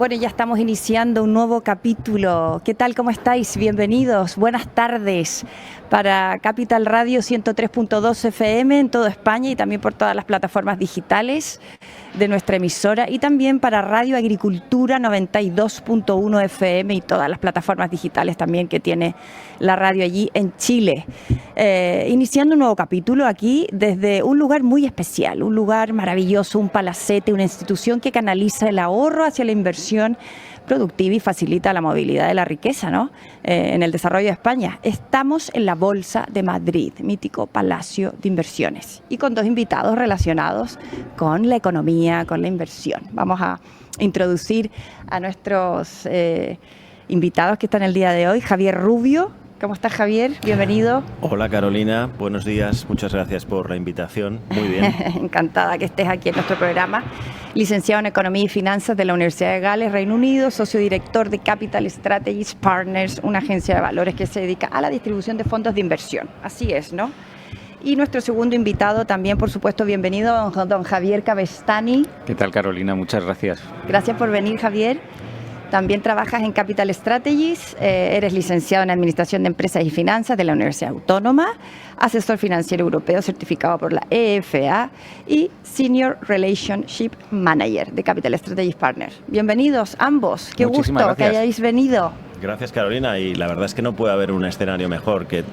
Bueno, ya estamos iniciando un nuevo capítulo. ¿Qué tal? ¿Cómo estáis? Bienvenidos. Buenas tardes para Capital Radio 103.2 FM en toda España y también por todas las plataformas digitales de nuestra emisora y también para Radio Agricultura 92.1 FM y todas las plataformas digitales también que tiene la radio allí en Chile. Iniciando un nuevo capítulo aquí desde un lugar muy especial, un lugar maravilloso, un palacete, una institución que canaliza el ahorro hacia la inversión productiva y facilita la movilidad de la riqueza, ¿no? En el desarrollo de España. Estamos en la Bolsa de Madrid, mítico palacio de inversiones, y con dos invitados relacionados con la economía, con la inversión. Vamos a introducir a nuestros invitados que están el día de hoy. Javier Rubio. ¿Cómo estás, Javier? Bienvenido. Hola, Carolina. Buenos días. Muchas gracias por la invitación. Muy bien. Encantada que estés aquí en nuestro programa. Licenciado en Economía y Finanzas de la Universidad de Gales, Reino Unido, socio director de Capital Strategies Partners, una agencia de valores que se dedica a la distribución de fondos de inversión. Así es, ¿no? Y nuestro segundo invitado también, por supuesto, bienvenido, don Javier Cabestany. ¿Qué tal, Carolina? Muchas gracias. Gracias por venir, Javier. También trabajas en Capital Strategies, eres licenciado en Administración de Empresas y Finanzas de la Universidad Autónoma, asesor financiero europeo certificado por la EFA y Senior Relationship Manager de Capital Strategies Partners. Bienvenidos ambos, qué Muchísimas gusto gracias. que hayáis venido. Gracias, Carolina. Y la verdad es que no puede haber un escenario mejor que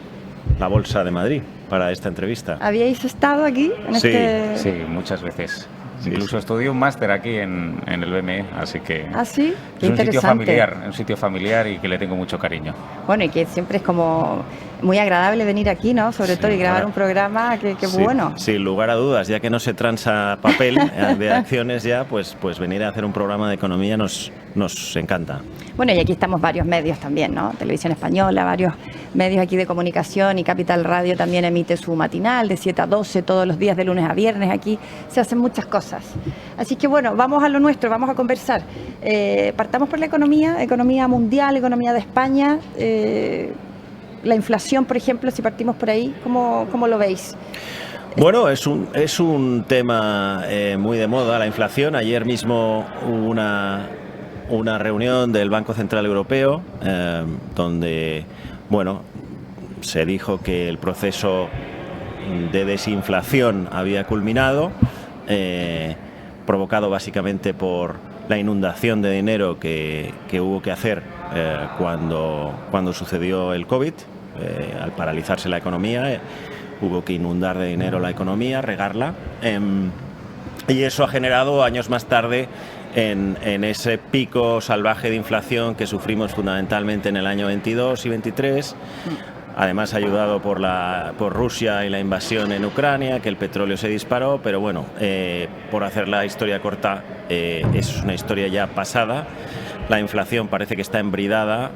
la Bolsa de Madrid para esta entrevista. ¿Habíais estado aquí? Sí, muchas veces. Sí, Incluso sí. estudié un máster aquí en el BME, así que ¿Ah, sí? Qué es un interesante. sitio familiar y que le tengo mucho cariño. Bueno, y que siempre es como muy agradable venir aquí, ¿no? Sobre todo y grabar un programa que Sí, bueno. Sin lugar a dudas, ya que no se transa papel de acciones ya, pues venir a hacer un programa de economía nos encanta. Bueno, y aquí estamos varios medios también, ¿no? Televisión Española, varios medios aquí de comunicación y Capital Radio también emite su matinal de 7 a 12 todos los días de lunes a viernes. Aquí se hacen muchas cosas. Así que bueno, vamos a lo nuestro, vamos a conversar. Partamos por la economía mundial, economía de España. La inflación, por ejemplo, si partimos por ahí, ¿cómo lo veis? Bueno, es un tema muy de moda, la inflación. Ayer mismo hubo una reunión del Banco Central Europeo donde, bueno, se dijo que el proceso de desinflación había culminado, provocado básicamente por la inundación de dinero que hubo que hacer cuando sucedió el COVID. Al paralizarse la economía, hubo que inundar de dinero la economía, regarla, y eso ha generado años más tarde en ese pico salvaje de inflación que sufrimos fundamentalmente en el año 22 y 23, además ayudado por Rusia y la invasión en Ucrania, que el petróleo se disparó, pero bueno, por hacer la historia corta, es una historia ya pasada. La inflación parece que está embridada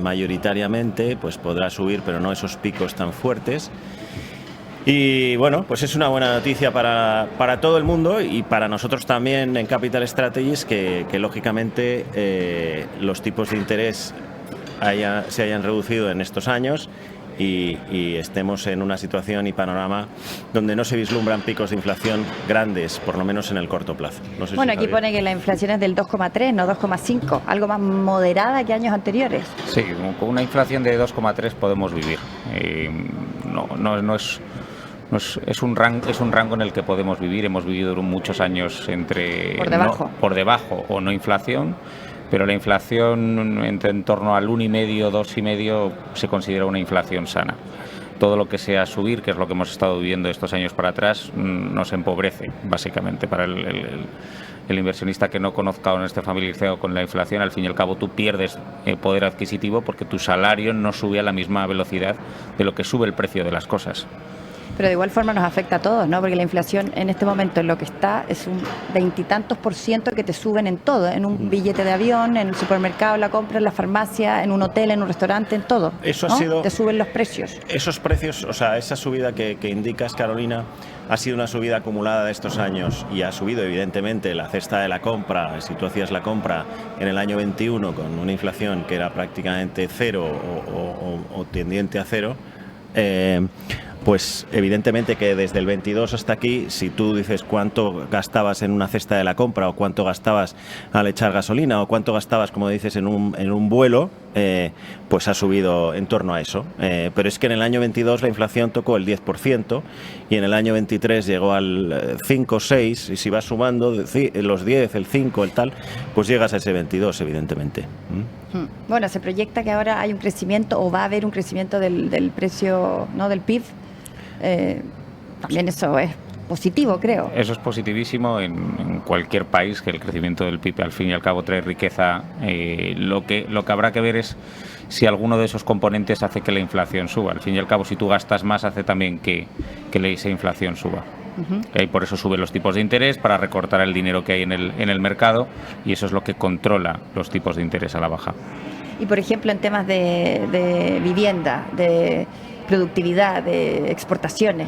mayoritariamente, pues podrá subir, pero no esos picos tan fuertes. Y bueno, pues es una buena noticia para todo el mundo y para nosotros también en Capital Strategies, que lógicamente los tipos de interés se hayan reducido en estos años y estemos en una situación y panorama donde no se vislumbran picos de inflación grandes, por lo menos en el corto plazo. No sé Bueno, si aquí pone que la inflación es del 2,3, no 2,5, algo más moderada que años anteriores. Sí, con una inflación de 2,3 podemos vivir. Es un rango en el que podemos vivir. Hemos vivido muchos años por debajo o no inflación, pero la inflación en torno al 1,5, 2,5 se considera una inflación sana. Todo lo que sea subir, que es lo que hemos estado viviendo estos años para atrás, nos empobrece, básicamente. Para el inversionista que no conozca o no esté familiarizado con la inflación, al fin y al cabo tú pierdes poder adquisitivo porque tu salario no sube a la misma velocidad de lo que sube el precio de las cosas. Pero de igual forma nos afecta a todos, ¿no? Porque la inflación en este momento en lo que está es un 20 y tantos % que te suben en todo, en un billete de avión, en el supermercado, en la compra, en la farmacia, en un hotel, en un restaurante, en todo. Eso ¿no? ha sido... Te suben los precios. Esos precios, o sea, esa subida que indicas, Carolina, ha sido una subida acumulada de estos años y ha subido evidentemente la cesta de la compra. Si tú hacías la compra en el año 21 con una inflación que era prácticamente cero o tendiente a cero, pues evidentemente que desde el 22 hasta aquí, si tú dices cuánto gastabas en una cesta de la compra o cuánto gastabas al echar gasolina o cuánto gastabas, como dices, en un vuelo, pues ha subido en torno a eso. Pero es que en el año 22 la inflación tocó el 10% y en el año 23 llegó al 5 o 6, y si vas sumando los 10, el 5, el tal, pues llegas a ese 22, evidentemente. Bueno, se proyecta que ahora hay un crecimiento o va a haber un crecimiento del precio, ¿no?, del PIB. También eso es positivo, creo. Eso es positivísimo en cualquier país, que el crecimiento del PIB al fin y al cabo trae riqueza. Lo que habrá que ver es si alguno de esos componentes hace que la inflación suba. Al fin y al cabo, si tú gastas más, hace también que esa inflación suba. Y por eso suben los tipos de interés, para recortar el dinero que hay en el mercado, y eso es lo que controla los tipos de interés a la baja. Y por ejemplo, en temas de vivienda, de productividad, de exportaciones.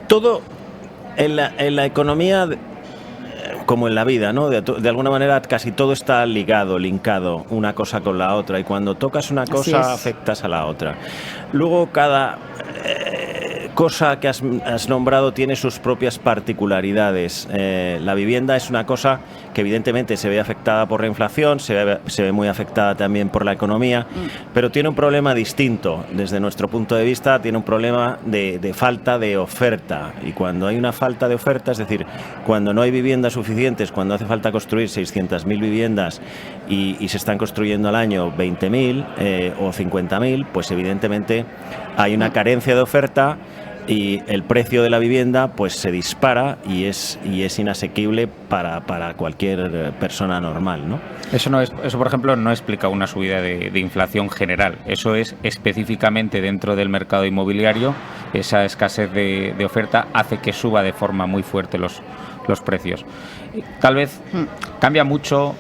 Todo en la economía, como en la vida, ¿no? De alguna manera casi todo está linkado una cosa con la otra, y cuando tocas una cosa afectas a la otra. Luego cada cosa que has nombrado tiene sus propias particularidades. La vivienda es una cosa que evidentemente se ve afectada por la inflación, se ve muy afectada también por la economía, pero tiene un problema distinto. Desde nuestro punto de vista tiene un problema de falta de oferta, y cuando hay una falta de oferta, es decir, cuando no hay viviendas suficientes, cuando hace falta construir 600.000 viviendas y se están construyendo al año 20.000 o 50.000, pues evidentemente hay una carencia de oferta y el precio de la vivienda pues se dispara y es inasequible para cualquier persona normal, ¿no? Eso por ejemplo no explica una subida de inflación general. Eso es específicamente dentro del mercado inmobiliario. Esa escasez de oferta hace que suba de forma muy fuerte los precios. Tal vez cambia mucho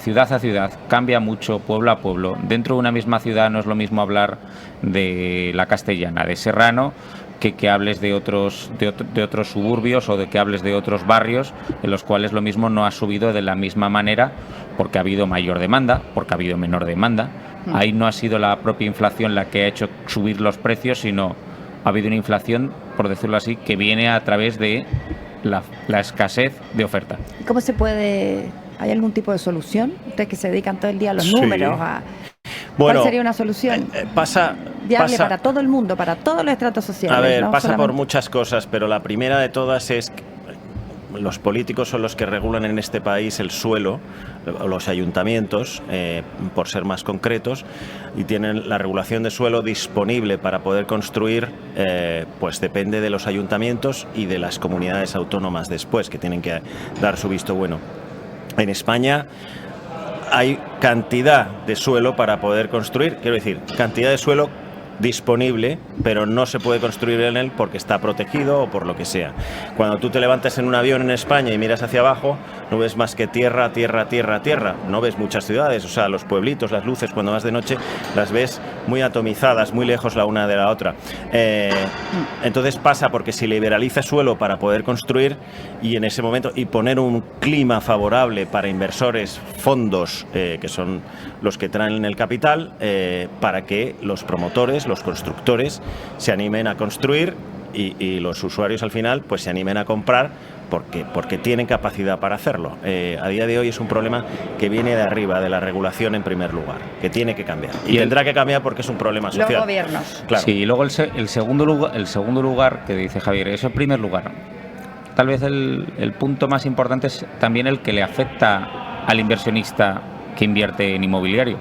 ciudad a ciudad, cambia mucho pueblo a pueblo. Dentro de una misma ciudad no es lo mismo hablar de la Castellana, de Serrano, que hables de otros suburbios, o de que hables de otros barrios en los cuales lo mismo no ha subido de la misma manera, porque ha habido mayor demanda, porque ha habido menor demanda. Ahí no ha sido la propia inflación la que ha hecho subir los precios, sino ha habido una inflación, por decirlo así, que viene a través de la escasez de oferta. ¿Cómo se puede? ¿Hay algún tipo de solución? Ustedes que se dedican todo el día a los números, ¿cuál sería una solución viable para todo el mundo, para todos los estratos sociales? A ver, ¿no? pasa por muchas cosas, pero la primera de todas es que los políticos son los que regulan en este país el suelo, los ayuntamientos, por ser más concretos, y tienen la regulación de suelo disponible para poder construir, pues depende de los ayuntamientos y de las comunidades autónomas después, que tienen que dar su visto bueno. En España hay cantidad de suelo para poder construir, quiero decir, cantidad de suelo disponible, pero no se puede construir en él porque está protegido o por lo que sea. Cuando tú te levantas en un avión en España y miras hacia abajo, no ves más que tierra, tierra, tierra, tierra. No ves muchas ciudades, o sea, los pueblitos, las luces, cuando vas de noche, las ves muy atomizadas, muy lejos la una de la otra. Entonces pasa porque si liberaliza suelo para poder construir, y en ese momento, y poner un clima favorable para inversores, fondos, que son los que traen el capital, para que los promotores, los constructores, se animen a construir y los usuarios al final pues se animen a comprar porque tienen capacidad para hacerlo. A día de hoy es un problema que viene de arriba, de la regulación en primer lugar, que tiene que cambiar. Y tendrá que cambiar porque es un problema social. Los gobiernos. Claro. Sí, y luego el segundo lugar que dice Javier, es el primer lugar. Tal vez el punto más importante es también el que le afecta al inversionista que invierte en inmobiliario.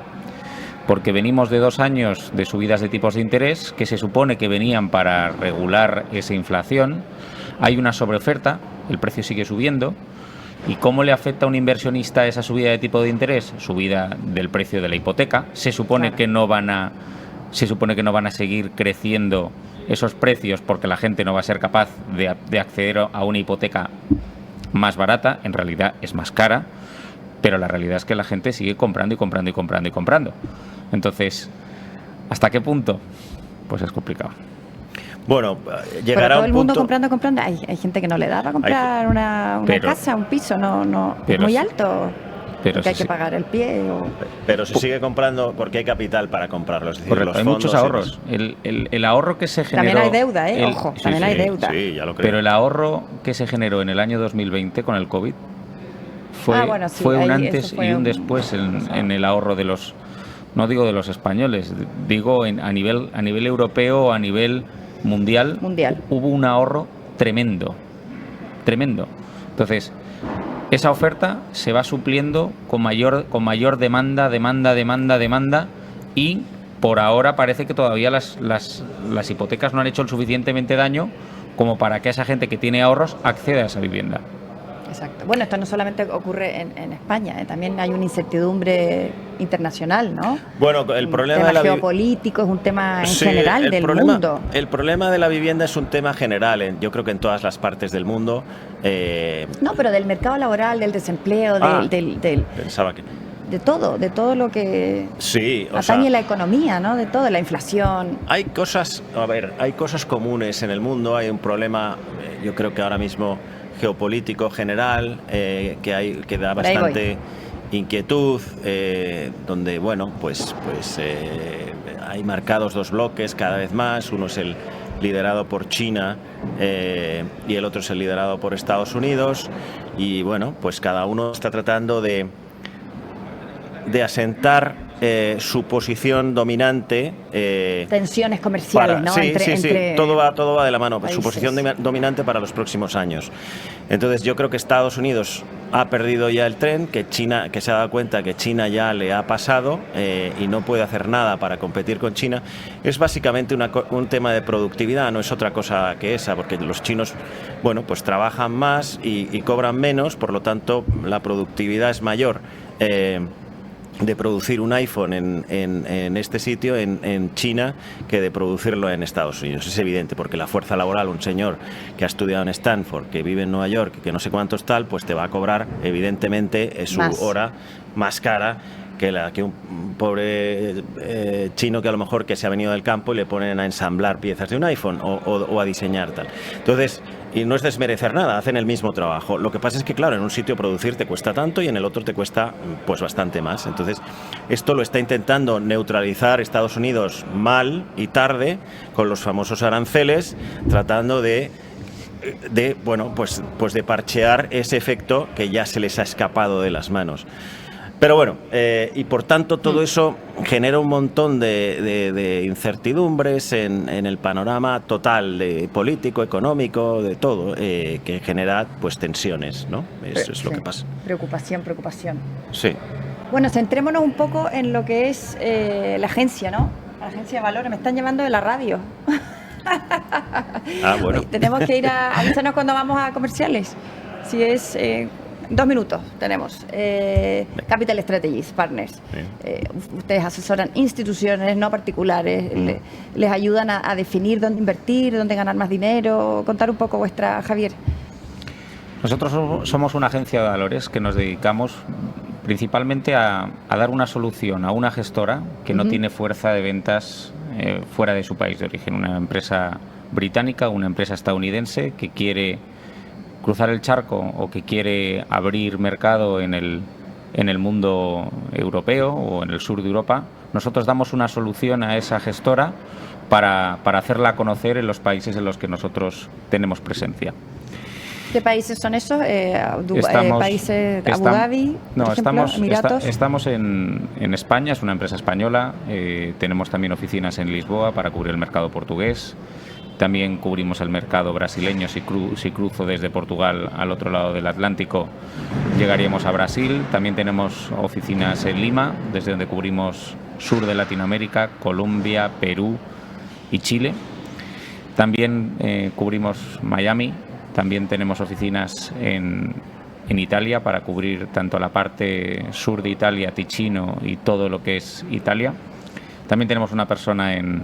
Porque venimos de 2 años de subidas de tipos de interés que se supone que venían para regular esa inflación. Hay una sobreoferta, el precio sigue subiendo. ¿Y cómo le afecta a un inversionista esa subida de tipo de interés? Subida del precio de la hipoteca. Se supone que no van a seguir creciendo esos precios porque la gente no va a ser capaz de acceder a una hipoteca más barata. En realidad es más cara, pero la realidad es que la gente sigue comprando y comprando y comprando y comprando. Entonces, ¿hasta qué punto? Pues es complicado. Bueno, llegará todo un el mundo punto... comprando. Hay gente que no le da para comprar una casa, un piso, no es muy alto. porque hay que pagar el pie. Pero se sigue comprando porque hay capital para comprarlo. Es decir, los hay fondos, muchos ahorros. El ahorro que se generó... También hay deuda, ojo, también hay deuda. Sí, ya lo creo. Pero el ahorro que se generó en el año 2020 con el COVID fue un antes y un después en el ahorro de los... No digo de los españoles, digo a nivel europeo, a nivel mundial. Hubo un ahorro tremendo. Entonces, esa oferta se va supliendo con mayor demanda, y por ahora parece que todavía las hipotecas no han hecho el suficientemente daño como para que esa gente que tiene ahorros acceda a esa vivienda. Exacto. Bueno, esto no solamente ocurre en España, también hay una incertidumbre internacional, ¿no? Bueno, el problema de la geopolítico es un tema en general del mundo. El problema de la vivienda es un tema general, yo creo que en todas las partes del mundo. No, pero del mercado laboral, del desempleo, pensaba que de todo lo que atañe la economía, ¿no? De todo, la inflación. Hay cosas comunes en el mundo. Hay un problema, yo creo que ahora mismo geopolítico general, que da bastante inquietud, donde hay marcados dos bloques cada vez más. Uno es el liderado por China y el otro es el liderado por Estados Unidos, y bueno, pues cada uno está tratando de asentar su posición dominante. Tensiones comerciales, ¿no? Sí, todo va de la mano. Países. Su posición dominante para los próximos años. Entonces yo creo que Estados Unidos ha perdido ya el tren, que se ha dado cuenta que China ya le ha pasado y no puede hacer nada para competir con China. Es básicamente un tema de productividad, no es otra cosa que esa, porque los chinos, pues trabajan más y cobran menos, por lo tanto la productividad es mayor. De producir un iPhone en este sitio, en China, que de producirlo en Estados Unidos. Es evidente, porque la fuerza laboral, un señor que ha estudiado en Stanford, que vive en Nueva York, que no sé cuántos tal, pues te va a cobrar, evidentemente, su hora más cara que un pobre chino que a lo mejor que se ha venido del campo y le ponen a ensamblar piezas de un iPhone o a diseñar tal. Entonces, y no es desmerecer nada, hacen el mismo trabajo. Lo que pasa es que, claro, en un sitio producir te cuesta tanto y en el otro te cuesta pues bastante más. Entonces, esto lo está intentando neutralizar Estados Unidos mal y tarde con los famosos aranceles, tratando de parchear ese efecto que ya se les ha escapado de las manos. Pero bueno, y por tanto todo eso genera un montón de incertidumbres en el panorama total de político, económico, de todo, que genera pues tensiones, ¿no? Eso es lo que pasa. Preocupación. Sí. Bueno, centrémonos un poco en lo que es la agencia, ¿no? La agencia de valores. Me están llamando de la radio. Bueno. Oye, tenemos que ir avísanos cuando vamos a comerciales. Si es... 2 minutos tenemos. Capital Strategies Partners. Ustedes asesoran instituciones, no particulares. Les ayudan a definir dónde invertir, dónde ganar más dinero. Contar un poco Javier. Nosotros somos una agencia de valores que nos dedicamos principalmente a dar una solución a una gestora que no tiene fuerza de ventas fuera de su país de origen. Una empresa británica, una empresa estadounidense que quiere cruzar el charco o que quiere abrir mercado en el mundo europeo o en el sur de Europa. Nosotros damos una solución a esa gestora para hacerla conocer en los países en los que nosotros tenemos presencia. ¿Qué países son esos? ¿Países Abu Dhabi? No, Emiratos. Estamos en España, es una empresa española. Tenemos también oficinas en Lisboa para cubrir el mercado portugués. También cubrimos el mercado brasileño. Si cruzo desde Portugal al otro lado del Atlántico, llegaríamos a Brasil. También tenemos oficinas en Lima, desde donde cubrimos sur de Latinoamérica, Colombia, Perú y Chile. También cubrimos Miami. También tenemos oficinas en Italia para cubrir tanto la parte sur de Italia, Ticino y todo lo que es Italia. También tenemos una persona en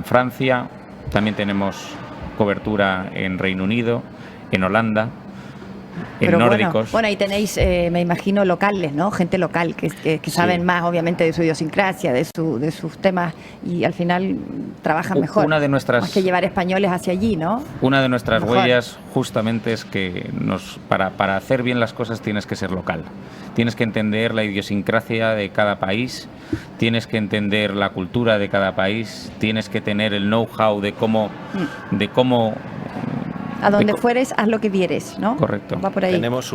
Francia. También tenemos cobertura en Reino Unido, en Holanda, nórdicos. Bueno, ahí tenéis, me imagino, locales, ¿no? Gente local que saben más, obviamente, de su idiosincrasia, de sus temas, y al final trabajan mejor. Más que llevar españoles hacia allí, ¿no? Una de nuestras huellas justamente es que para hacer bien las cosas tienes que ser local. Tienes que entender la idiosincrasia de cada país, tienes que entender la cultura de cada país, tienes que tener el know-how de cómo a donde fueres, haz lo que vieres, ¿no? Correcto. Va por ahí. Tenemos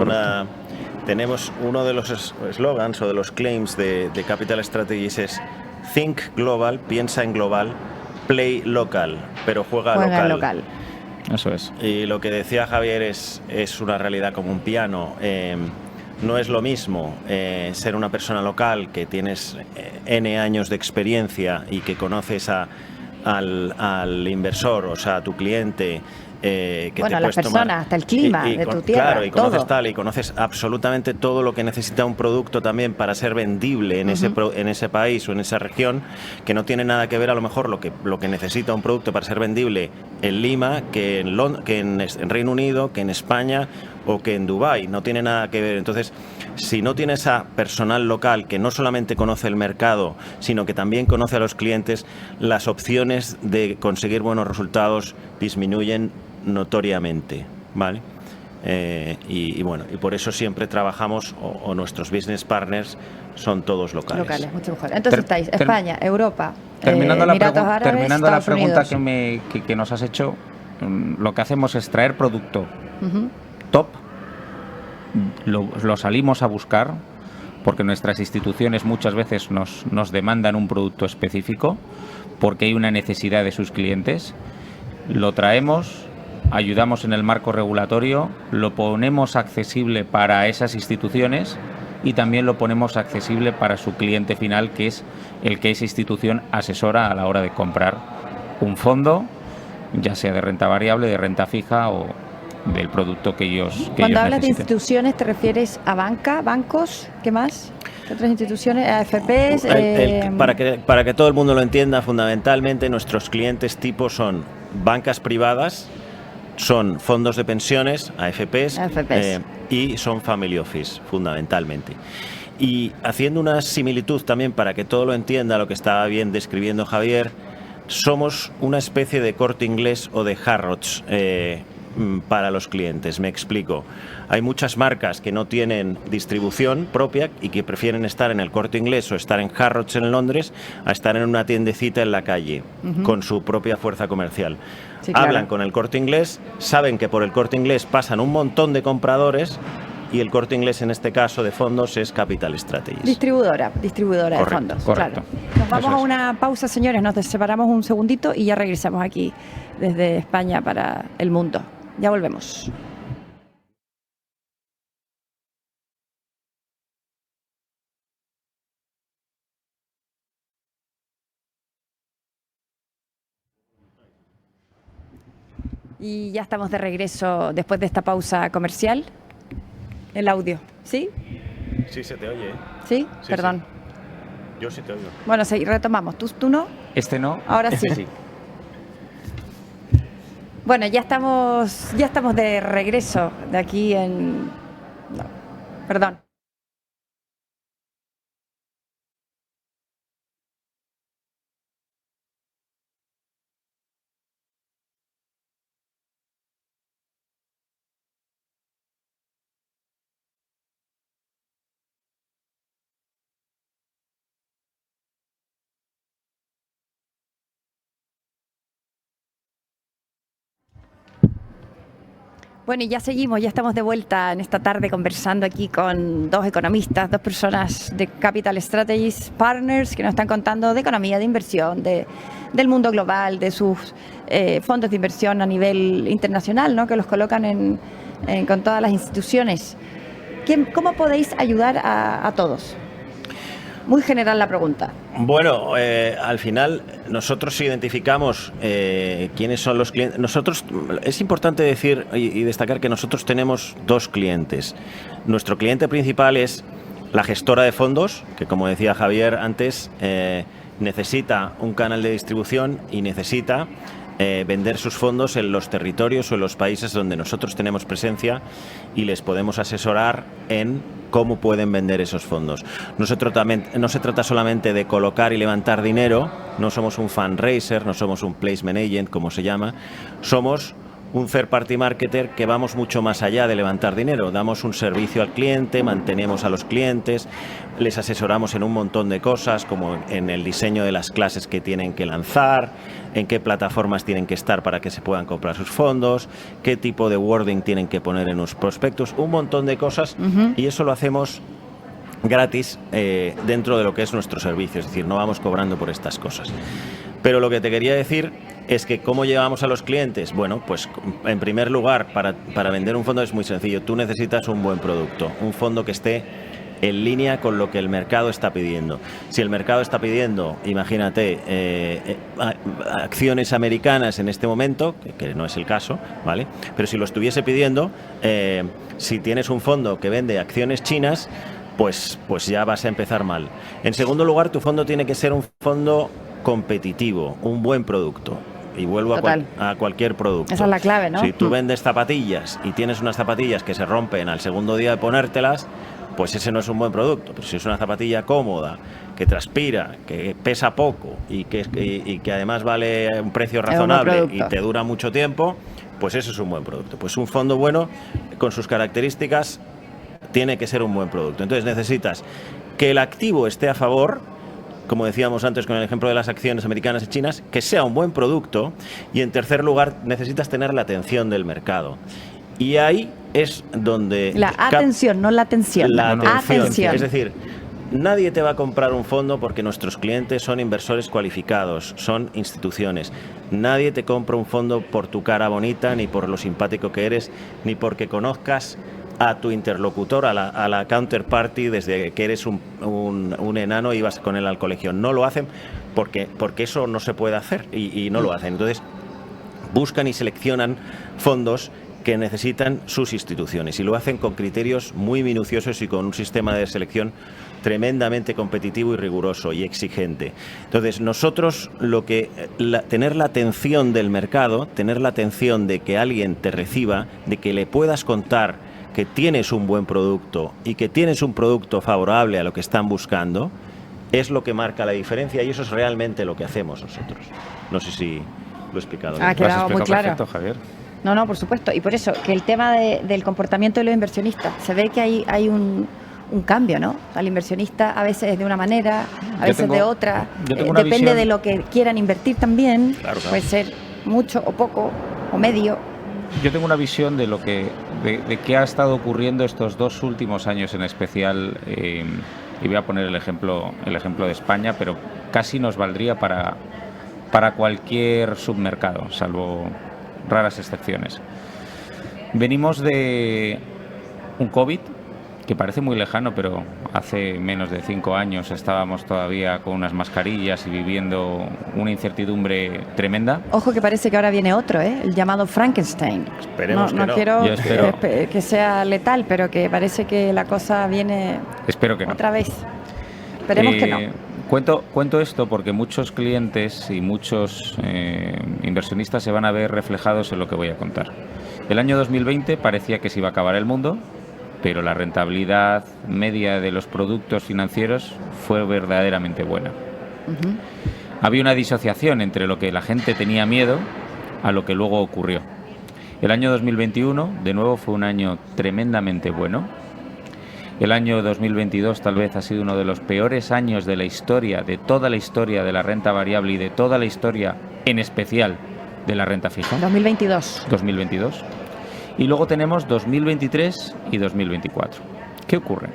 uno de los eslogans o de los claims de Capital Strategies es Think Global, piensa en global, play local, pero juega local. Eso es. Y lo que decía Javier es una realidad como un piano. No es lo mismo ser una persona local que tienes N años de experiencia y que conoces al inversor, o sea, a tu cliente. Bueno, las personas, hasta el clima de tu tierra. Claro, y conoces y conoces absolutamente todo lo que necesita un producto también para ser vendible en ese país o en esa región, que no tiene nada que ver a lo mejor lo que necesita un producto para ser vendible en Lima, que en Reino Unido, que en España o que en Dubái. No tiene nada que ver. Entonces, si no tienes a personal local que no solamente conoce el mercado, sino que también conoce a los clientes, las opciones de conseguir buenos resultados disminuyen notoriamente, ¿vale? Y por eso siempre trabajamos, o nuestros business partners son todos locales. Locales, mucho mejor. Entonces estáis España, Europa, terminando Emiratos la pregunta Unidos. que nos has hecho, lo que hacemos es traer producto top, lo salimos a buscar, porque nuestras instituciones muchas veces nos demandan un producto específico, porque hay una necesidad de sus clientes, lo traemos, ayudamos en el marco regulatorio, lo ponemos accesible para esas instituciones y también lo ponemos accesible para su cliente final, que es el que esa institución asesora a la hora de comprar un fondo, ya sea de renta variable, de renta fija o del producto que ellos necesiten. Cuando hablas de instituciones, ¿te refieres a banca, bancos? ¿Qué más? ¿Qué otras instituciones? AFPs. Para que todo el mundo lo entienda, fundamentalmente nuestros clientes tipo son bancas privadas, son fondos de pensiones, AFPs. Y son family office, fundamentalmente. Y haciendo una similitud también para que todo lo entienda, lo que estaba bien describiendo Javier, somos una especie de Corte Inglés o de Harrods para los clientes. Me explico. Hay muchas marcas que no tienen distribución propia y que prefieren estar en el Corte Inglés o estar en Harrods en Londres a estar en una tiendecita en la calle con su propia fuerza comercial. Sí, claro. Hablan con el Corte Inglés, saben que por el Corte Inglés pasan un montón de compradores y el Corte Inglés en este caso de fondos es Capital Strategies. Distribuidora de fondos. Correcto. Claro. Nos vamos a una pausa, señores, nos separamos un segundito y ya regresamos aquí desde España para el mundo. Ya volvemos. Y ya estamos de regreso después de esta pausa comercial. El audio, ¿sí? Sí, se te oye. ¿Sí? Perdón. Sí. Yo sí te oigo. Bueno, sí, retomamos. ¿Tú no? Este no. Ahora sí. Sí. Bueno, ya estamos de regreso de aquí en... No, perdón. Bueno, y ya seguimos, ya estamos de vuelta en esta tarde conversando aquí con dos economistas, dos personas de Capital Strategies Partners que nos están contando de economía, de inversión, del mundo global, de sus fondos de inversión a nivel internacional, ¿no? Que los colocan con todas las instituciones. ¿Cómo podéis ayudar a todos? Muy general la pregunta. Bueno, al final nosotros identificamos quiénes son los clientes. Nosotros, es importante decir y destacar que nosotros tenemos dos clientes. Nuestro cliente principal es la gestora de fondos, que como decía Javier antes, necesita un canal de distribución y necesita vender sus fondos en los territorios o en los países donde nosotros tenemos presencia y les podemos asesorar en cómo pueden vender esos fondos. No se trata solamente de colocar y levantar dinero, no somos un fundraiser, no somos un placement agent, como se llama, somos un third party marketer que vamos mucho más allá de levantar dinero. Damos un servicio al cliente, mantenemos a los clientes, les asesoramos en un montón de cosas, como en el diseño de las clases que tienen que lanzar, en qué plataformas tienen que estar para que se puedan comprar sus fondos, qué tipo de wording tienen que poner en los prospectos, un montón de cosas, y eso lo hacemos gratis dentro de lo que es nuestro servicio, es decir, no vamos cobrando por estas cosas. Pero lo que te quería decir es que ¿cómo llevamos a los clientes? Bueno, pues en primer lugar, para vender un fondo es muy sencillo. Tú necesitas un buen producto, un fondo que esté en línea con lo que el mercado está pidiendo. Si el mercado está pidiendo, imagínate, acciones americanas en este momento, que no es el caso, ¿vale? Pero si lo estuviese pidiendo, si tienes un fondo que vende acciones chinas, pues ya vas a empezar mal. En segundo lugar, tu fondo tiene que ser un fondo competitivo, un buen producto. Y vuelvo a cualquier producto. Esa es la clave, ¿no? Si tú vendes zapatillas y tienes unas zapatillas que se rompen al segundo día de ponértelas, pues ese no es un buen producto. Pero si es una zapatilla cómoda, que transpira, que pesa poco y que además vale un precio razonable y te dura mucho tiempo, pues eso es un buen producto. Pues un fondo bueno, con sus características, tiene que ser un buen producto. Entonces necesitas que el activo esté a favor, como decíamos antes con el ejemplo de las acciones americanas y chinas, que sea un buen producto, y en tercer lugar necesitas tener la atención del mercado. Y ahí es donde... La atención, no la atención. La atención. Es decir, nadie te va a comprar un fondo porque nuestros clientes son inversores cualificados, son instituciones. Nadie te compra un fondo por tu cara bonita, ni por lo simpático que eres, ni porque conozcas a tu interlocutor, a la counterparty, desde que eres un enano y vas con él al colegio. No lo hacen porque eso no se puede hacer y no lo hacen. Entonces, buscan y seleccionan fondos que necesitan sus instituciones y lo hacen con criterios muy minuciosos y con un sistema de selección tremendamente competitivo y riguroso y exigente. Entonces, nosotros tener la atención del mercado, tener la atención de que alguien te reciba, de que le puedas contar que tienes un buen producto y que tienes un producto favorable a lo que están buscando, es lo que marca la diferencia y eso es realmente lo que hacemos nosotros. No sé si lo he explicado bien. Ha quedado muy claro. Perfecto, Javier. No, por supuesto. Y por eso, que el tema del comportamiento de los inversionistas, se ve que hay un cambio, ¿no? Al inversionista a veces de una manera, a veces de otra. Depende de lo que quieran invertir también. Claro. Puede ser mucho o poco o medio. Yo tengo una visión de qué ha estado ocurriendo estos 2 últimos años en especial, y voy a poner el ejemplo de España, pero casi nos valdría para cualquier submercado, salvo raras excepciones. Venimos de un COVID que parece muy lejano, pero hace menos de 5 años estábamos todavía con unas mascarillas y viviendo una incertidumbre tremenda. Ojo que parece que ahora viene otro, el llamado Frankenstein. Esperemos que no. No quiero que sea letal, pero que parece que la cosa viene otra vez. Esperemos que no. Cuento esto porque muchos clientes y muchos inversionistas se van a ver reflejados en lo que voy a contar. El año 2020 parecía que se iba a acabar el mundo, pero la rentabilidad media de los productos financieros fue verdaderamente buena. Había una disociación entre lo que la gente tenía miedo a lo que luego ocurrió. El año 2021, de nuevo, fue un año tremendamente bueno. El año 2022 tal vez ha sido uno de los peores años de la historia, de toda la historia de la renta variable y de toda la historia, en especial, de la renta fija. 2022. Y luego tenemos 2023 y 2024. ¿Qué ocurre?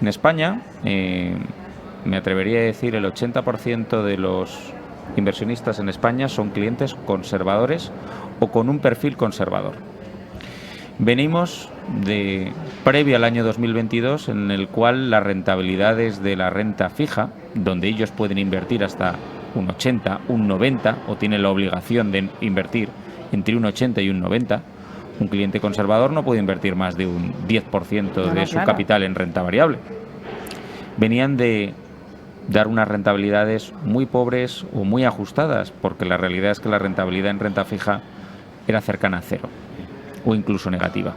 En España, me atrevería a decir, el 80% de los inversionistas en España son clientes conservadores o con un perfil conservador. Venimos previo al año 2022, en el cual las rentabilidades de la renta fija, donde ellos pueden invertir hasta un 80, un 90, o tienen la obligación de invertir entre un 80 y un 90, un cliente conservador no puede invertir más de un 10% de su capital en renta variable. Venían de dar unas rentabilidades muy pobres o muy ajustadas, porque la realidad es que la rentabilidad en renta fija era cercana a cero o incluso negativa.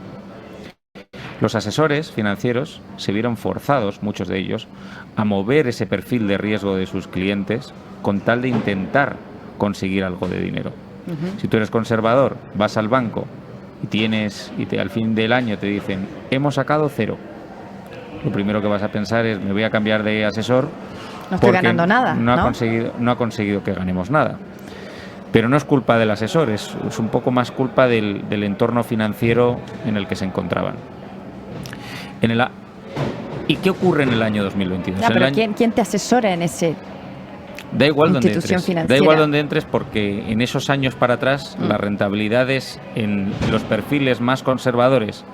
Los asesores financieros se vieron forzados, muchos de ellos, a mover ese perfil de riesgo de sus clientes con tal de intentar conseguir algo de dinero. Si tú eres conservador, vas al banco y al fin del año te dicen, hemos sacado cero. Lo primero que vas a pensar es, me voy a cambiar de asesor. No estoy ganando nada. No ha conseguido que ganemos nada. Pero no es culpa del asesor, es un poco más culpa del entorno financiero en el que se encontraban. ¿Y qué ocurre en el año 2022? Ya, pero ¿quién te asesora en ese Da igual donde institución entres. financiera? Da igual donde entres, porque en esos años para atrás las rentabilidades en los perfiles más conservadores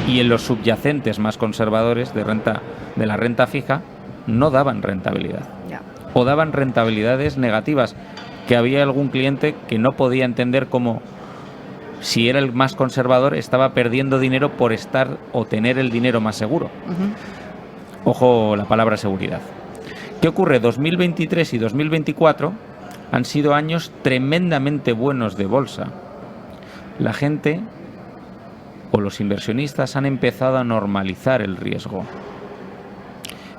y en los subyacentes más conservadores de la renta fija no daban rentabilidad. Ya. O daban rentabilidades negativas, que había algún cliente que no podía entender cómo, si era el más conservador, estaba perdiendo dinero por estar o tener el dinero más seguro. Ojo la palabra seguridad. ¿Qué ocurre? 2023 y 2024 han sido años tremendamente buenos de bolsa. La gente o los inversionistas han empezado a normalizar el riesgo.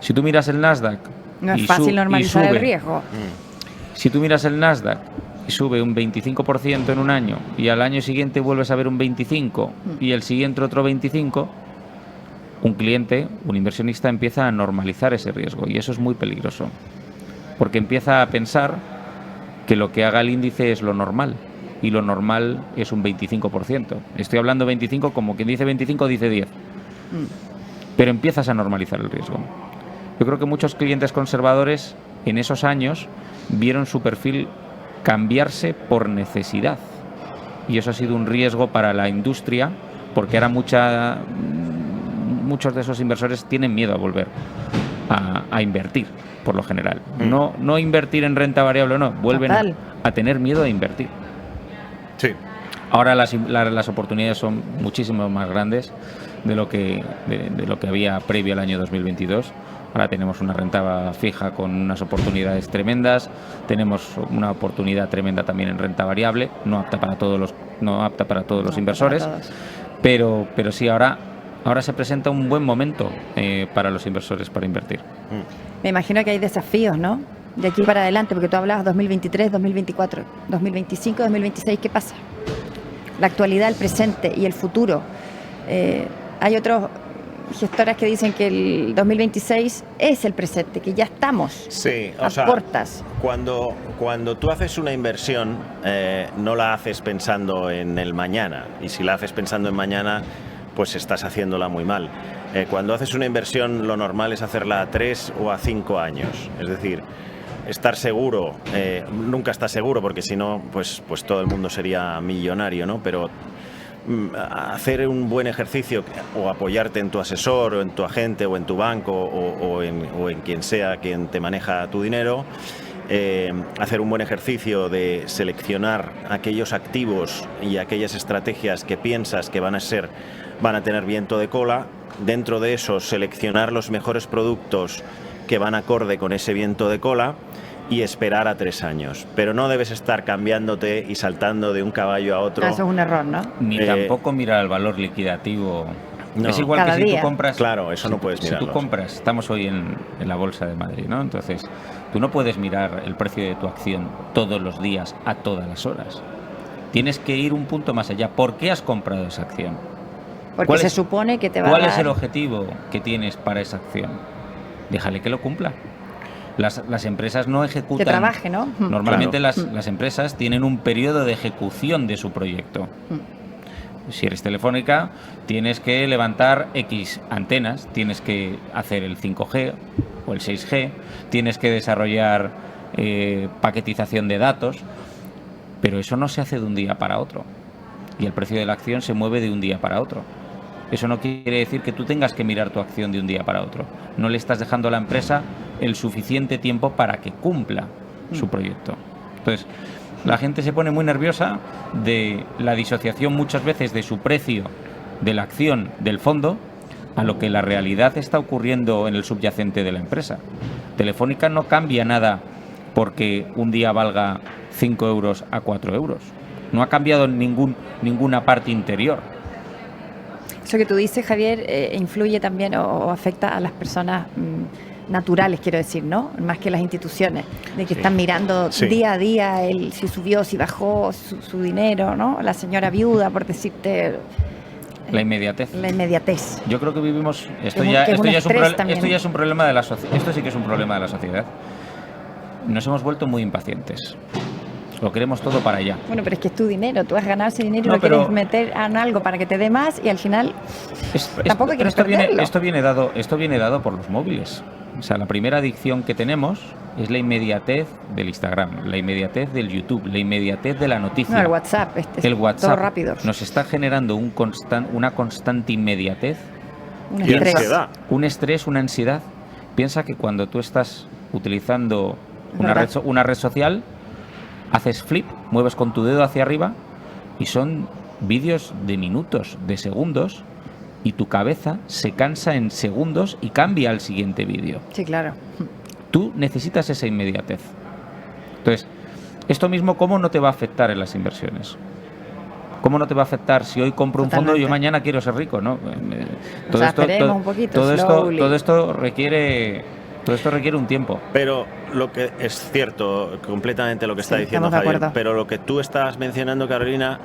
Si tú miras el Nasdaq... No es fácil normalizar el riesgo. Si tú miras el Nasdaq y sube un 25% en un año y al año siguiente vuelves a ver un 25% y el siguiente otro 25%, un cliente, un inversionista empieza a normalizar ese riesgo y eso es muy peligroso, porque empieza a pensar que lo que haga el índice es lo normal y lo normal es un 25%. Estoy hablando 25, como quien dice 25 dice 10. Pero empiezas a normalizar el riesgo. Yo creo que muchos clientes conservadores en esos años vieron su perfil cambiarse por necesidad y eso ha sido un riesgo para la industria, porque ahora muchos de esos inversores tienen miedo a volver a invertir, por lo general. No invertir en renta variable, no, vuelven a tener miedo a invertir. Sí. Ahora las oportunidades son muchísimo más grandes de lo que había previo al año 2022. Ahora tenemos una renta fija con unas oportunidades tremendas, tenemos una oportunidad tremenda también en renta variable, no apta para todos los inversores, pero sí ahora se presenta un buen momento para los inversores para invertir. Me imagino que hay desafíos, ¿no? De aquí para adelante, porque tú hablabas 2023, 2024, 2025, 2026, ¿qué pasa? La actualidad, el presente y el futuro. Hay otros gestoras que dicen que el 2026 es el presente, que ya estamos a puertas. Cuando tú haces una inversión, no la haces pensando en el mañana, y si la haces pensando en mañana, pues estás haciéndola muy mal. Cuando haces una inversión, lo normal es hacerla a 3 o a 5 años, es decir, estar seguro, nunca estás seguro, porque si no, pues todo el mundo sería millonario, ¿no? Pero hacer un buen ejercicio o apoyarte en tu asesor o en tu agente o en tu banco o en quien sea quien te maneja tu dinero, hacer un buen ejercicio de seleccionar aquellos activos y aquellas estrategias que piensas que van a tener viento de cola, dentro de eso seleccionar los mejores productos que van acorde con ese viento de cola y esperar a 3 años. Pero no debes estar cambiándote y saltando de un caballo a otro. Eso es un error, ¿no? Ni tampoco mirar el valor liquidativo. No. Es igual que si tú compras... Claro, eso no puedes mirarlo. Si tú compras, estamos hoy en la Bolsa de Madrid, ¿no? Entonces, tú no puedes mirar el precio de tu acción todos los días, a todas las horas. Tienes que ir un punto más allá. ¿Por qué has comprado esa acción? Porque se supone que te va a dar... ¿Cuál es el objetivo que tienes para esa acción? Déjale que lo cumpla. Las empresas no ejecutan... Que trabaje, ¿no? Normalmente las empresas tienen un periodo de ejecución de su proyecto. Si eres Telefónica, tienes que levantar X antenas, tienes que hacer el 5G o el 6G, tienes que desarrollar paquetización de datos, pero eso no se hace de un día para otro. Y el precio de la acción se mueve de un día para otro. Eso no quiere decir que tú tengas que mirar tu acción de un día para otro. No le estás dejando a la empresa el suficiente tiempo para que cumpla su proyecto. Entonces, la gente se pone muy nerviosa de la disociación muchas veces de su precio de la acción del fondo a lo que la realidad está ocurriendo en el subyacente de la empresa. Telefónica no cambia nada porque un día valga 5 euros a 4 euros. No ha cambiado ninguna parte interior. Eso que tú dices, Javier, influye también o afecta a las personas naturales, quiero decir, ¿no? Más que las instituciones, de que están mirando día a día si subió, si bajó su dinero, ¿no? La señora viuda, por decirte... La inmediatez. La inmediatez. Yo creo que vivimos... Esto ya es un problema de la sociedad. Esto sí que es un problema de la sociedad. Nos hemos vuelto muy impacientes. Lo queremos todo para allá. Bueno, pero es que es tu dinero. Tú has ganado ese dinero y lo quieres meter en algo para que te dé más y al final tampoco quieres perderlo. Esto viene dado por los móviles. O sea, la primera adicción que tenemos es la inmediatez del Instagram, la inmediatez del YouTube, la inmediatez de la noticia. No, el WhatsApp. El WhatsApp todo rápido. Nos está generando una constante inmediatez. Un estrés, una ansiedad. Piensa que cuando tú estás utilizando una red social, haces flip, mueves con tu dedo hacia arriba y son vídeos de minutos, de segundos, y tu cabeza se cansa en segundos y cambia al siguiente vídeo. Sí, claro. Tú necesitas esa inmediatez. Entonces, esto mismo, ¿cómo no te va a afectar en las inversiones? ¿Cómo no te va a afectar si hoy compro un fondo y yo mañana quiero ser rico, ¿no? Todo esto requiere un tiempo. Pero lo que es cierto, completamente lo que está diciendo Javier, pero lo que tú estás mencionando, Carolina,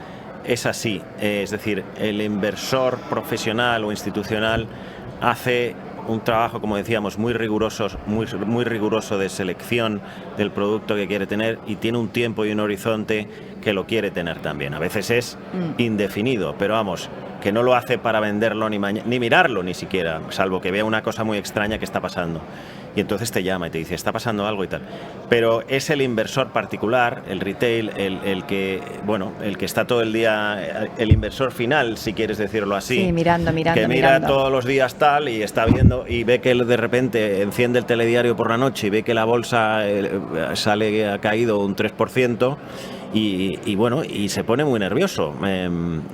es así. Es decir, el inversor profesional o institucional hace un trabajo, como decíamos, muy riguroso de selección del producto que quiere tener y tiene un tiempo y un horizonte que lo quiere tener también. A veces es indefinido, pero vamos, que no lo hace para venderlo ni mirarlo ni siquiera, salvo que vea una cosa muy extraña que está pasando. Y entonces te llama y te dice, está pasando algo y tal. Pero es el inversor particular, el retail, el que está todo el día, el inversor final, si quieres decirlo así. Sí, mirando. Que mira todos los días tal y está viendo y ve que de repente enciende el telediario por la noche y ve que la bolsa ha caído un 3%. Y se pone muy nervioso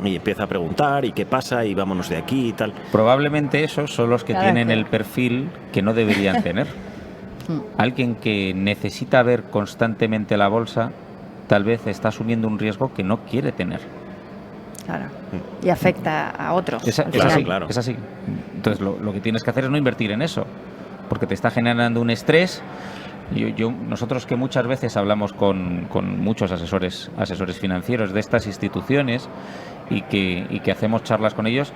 y empieza a preguntar y qué pasa y vámonos de aquí y tal. Probablemente esos son los que tienen el perfil que no deberían tener. Alguien que necesita ver constantemente la bolsa tal vez está asumiendo un riesgo que no quiere tener. Claro. Y afecta a otros. Es así. Entonces lo que tienes que hacer es no invertir en eso, porque te está generando un estrés. Nosotros que muchas veces hablamos con muchos asesores financieros de estas instituciones y que hacemos charlas con ellos,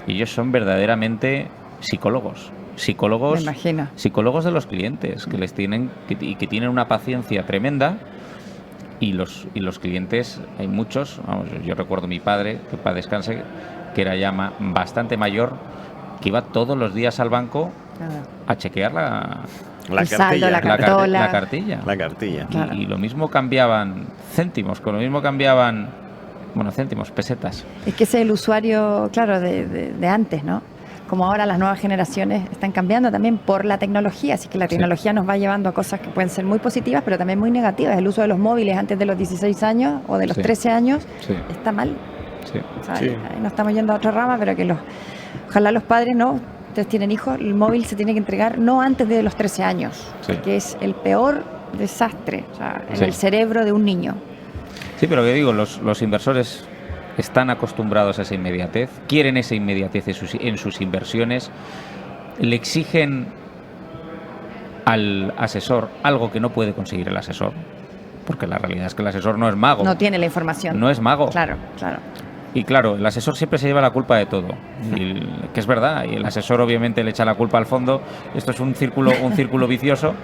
ellos son verdaderamente psicólogos de los clientes, que les tienen que tienen una paciencia tremenda, y los clientes, hay muchos, yo recuerdo a mi padre, que para descanse, que era ya bastante mayor, que iba todos los días al banco a chequear la cartilla. Claro. Y lo mismo cambiaban céntimos, con lo mismo cambiaban, pesetas. Es que ese es el usuario, claro, de antes, ¿no? Como ahora las nuevas generaciones están cambiando también por la tecnología, así que la tecnología nos va llevando a cosas que pueden ser muy positivas, pero también muy negativas. El uso de los móviles antes de los 16 años o de los 13 años está mal. Ahí no estamos yendo a otra rama, pero que ojalá los padres ustedes tienen hijos, el móvil se tiene que entregar no antes de los 13 años, que es el peor desastre en el cerebro de un niño. Sí, pero que digo, los inversores están acostumbrados a esa inmediatez, quieren esa inmediatez en sus inversiones, le exigen al asesor algo que no puede conseguir el asesor, porque la realidad es que el asesor no es mago. No tiene la información. No es mago. Claro. Y claro, el asesor siempre se lleva la culpa de todo, que es verdad, y el asesor obviamente le echa la culpa al fondo. Esto es un círculo vicioso.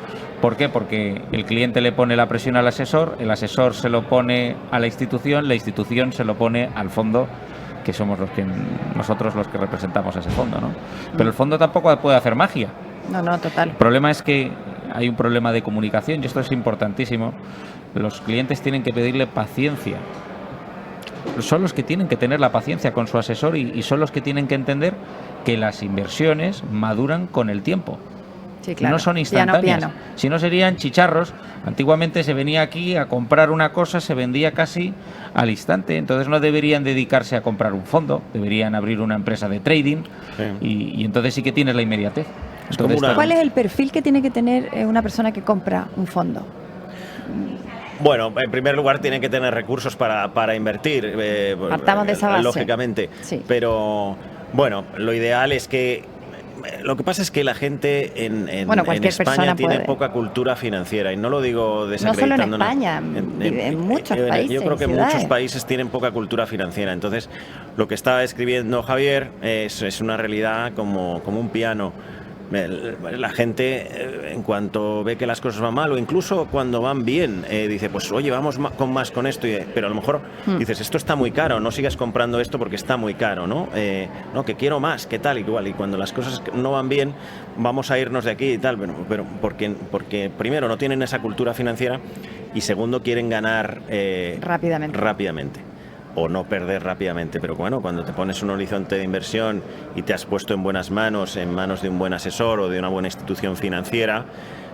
¿Por qué? Porque el cliente le pone la presión al asesor, el asesor se lo pone a la institución se lo pone al fondo, que somos nosotros los que representamos a ese fondo, ¿no? Pero el fondo tampoco puede hacer magia. No, total. El problema es que hay un problema de comunicación, y esto es importantísimo. Los clientes tienen que pedirle paciencia. Son los que tienen que tener la paciencia con su asesor y son los que tienen que entender que las inversiones maduran con el tiempo. Sí, claro. No son instantáneas. Piano. Si no, serían chicharros. Antiguamente se venía aquí a comprar una cosa, se vendía casi al instante. Entonces no deberían dedicarse a comprar un fondo, deberían abrir una empresa de trading, y entonces sí que tienes la inmediatez. Entonces, ¿cuál es el perfil que tiene que tener una persona que compra un fondo? Bueno, en primer lugar tiene que tener recursos para invertir, partamos de esa base, lógicamente. Sí. Pero bueno, lo ideal es que... Lo que pasa es que la gente en España tiene poca cultura financiera, y no lo digo desacreditando. No solo en España, en muchos países. Yo creo que muchos países tienen poca cultura financiera. Entonces, lo que está escribiendo Javier es una realidad como un piano. La gente, en cuanto ve que las cosas van mal, o incluso cuando van bien, dice, pues oye, vamos con esto, pero a lo mejor dices, esto está muy caro, no sigas comprando esto porque está muy caro, ¿no? No, que quiero más, que tal, igual. Y cuando las cosas no van bien, vamos a irnos de aquí y tal, pero porque primero no tienen esa cultura financiera, y segundo quieren ganar rápidamente. O no perder rápidamente. Pero bueno, cuando te pones un horizonte de inversión y te has puesto en buenas manos, en manos de un buen asesor o de una buena institución financiera,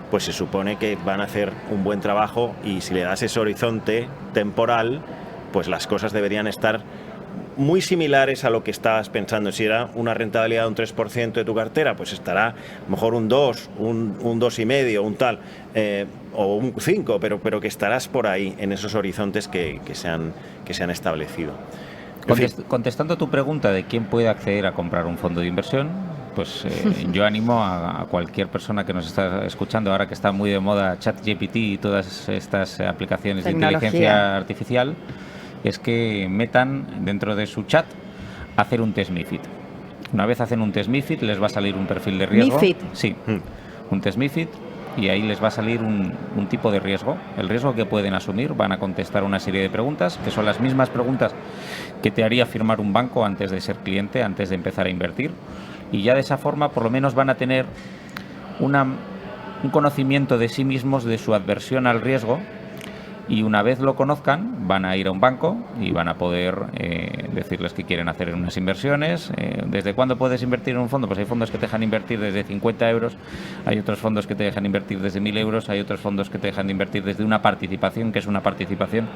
pues se supone que van a hacer un buen trabajo, y si le das ese horizonte temporal, pues las cosas deberían estar muy similares a lo que estabas pensando. Si era una rentabilidad de un 3% de tu cartera, pues estará a lo mejor un 2, un 2,5, un tal, o un 5, pero que estarás por ahí en esos horizontes que se han establecido. Contestando a tu pregunta de quién puede acceder a comprar un fondo de inversión, pues yo animo a cualquier persona que nos está escuchando, ahora que está muy de moda ChatGPT y todas estas aplicaciones de inteligencia artificial, es que metan dentro de su chat hacer un test MiFID. Una vez hacen un test MiFID, les va a salir un perfil de riesgo. ¿MiFID? Sí, un test MiFID, y ahí les va a salir un tipo de riesgo, el riesgo que pueden asumir. Van a contestar una serie de preguntas, que son las mismas preguntas que te haría firmar un banco antes de ser cliente, antes de empezar a invertir, y ya de esa forma por lo menos van a tener un conocimiento de sí mismos, de su adversión al riesgo, y una vez lo conozcan van a ir a un banco y van a poder decirles que quieren hacer unas inversiones. ¿Desde cuándo puedes invertir en un fondo? Pues hay fondos que te dejan invertir desde 50 euros, hay otros fondos que te dejan invertir desde 1.000 euros, hay otros fondos que te dejan invertir desde una participación, que es una participación,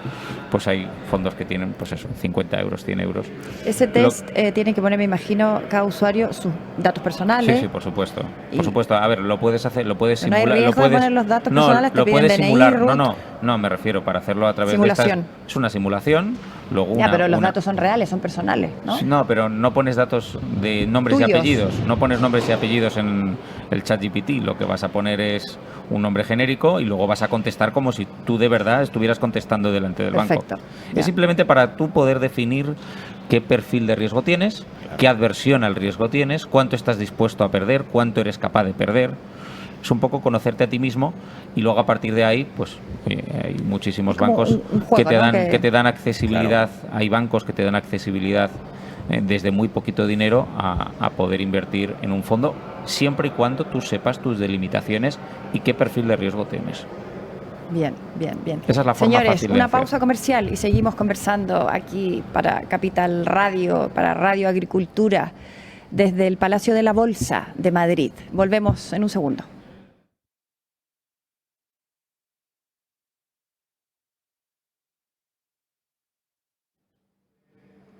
pues hay fondos que tienen, pues eso, 50 euros, 100 euros. Ese test tiene que poner, me imagino, cada usuario sus datos personales. Sí, por supuesto. Por supuesto, a ver, lo puedes hacer, lo puedes simular. ¿No hay riesgo de poner los datos personales? No, lo puedes simular. No, me refiero, para hacerlo a través simulación. Es una simulación. Luego pero los datos son reales, son personales, ¿no? No, pero no pones datos de nombres tuyos. Y apellidos. No pones nombres y apellidos en el ChatGPT. Lo que vas a poner es un nombre genérico, y luego vas a contestar como si tú de verdad estuvieras contestando delante del banco. Es simplemente para tú poder definir qué perfil de riesgo tienes, qué adversión al riesgo tienes, cuánto estás dispuesto a perder, cuánto eres capaz de perder. Es un poco conocerte a ti mismo, y luego a partir de ahí, pues hay muchísimos bancos un juego, que te dan accesibilidad. Claro. Hay bancos que te dan accesibilidad desde muy poquito dinero a poder invertir en un fondo, siempre y cuando tú sepas tus delimitaciones y qué perfil de riesgo tienes. Bien. Esa es la forma Señores, fácil de una hacer. pausa comercial y seguimos conversando aquí para Capital Radio, para Radio Agricultura, desde el Palacio de la Bolsa de Madrid. Volvemos en un segundo.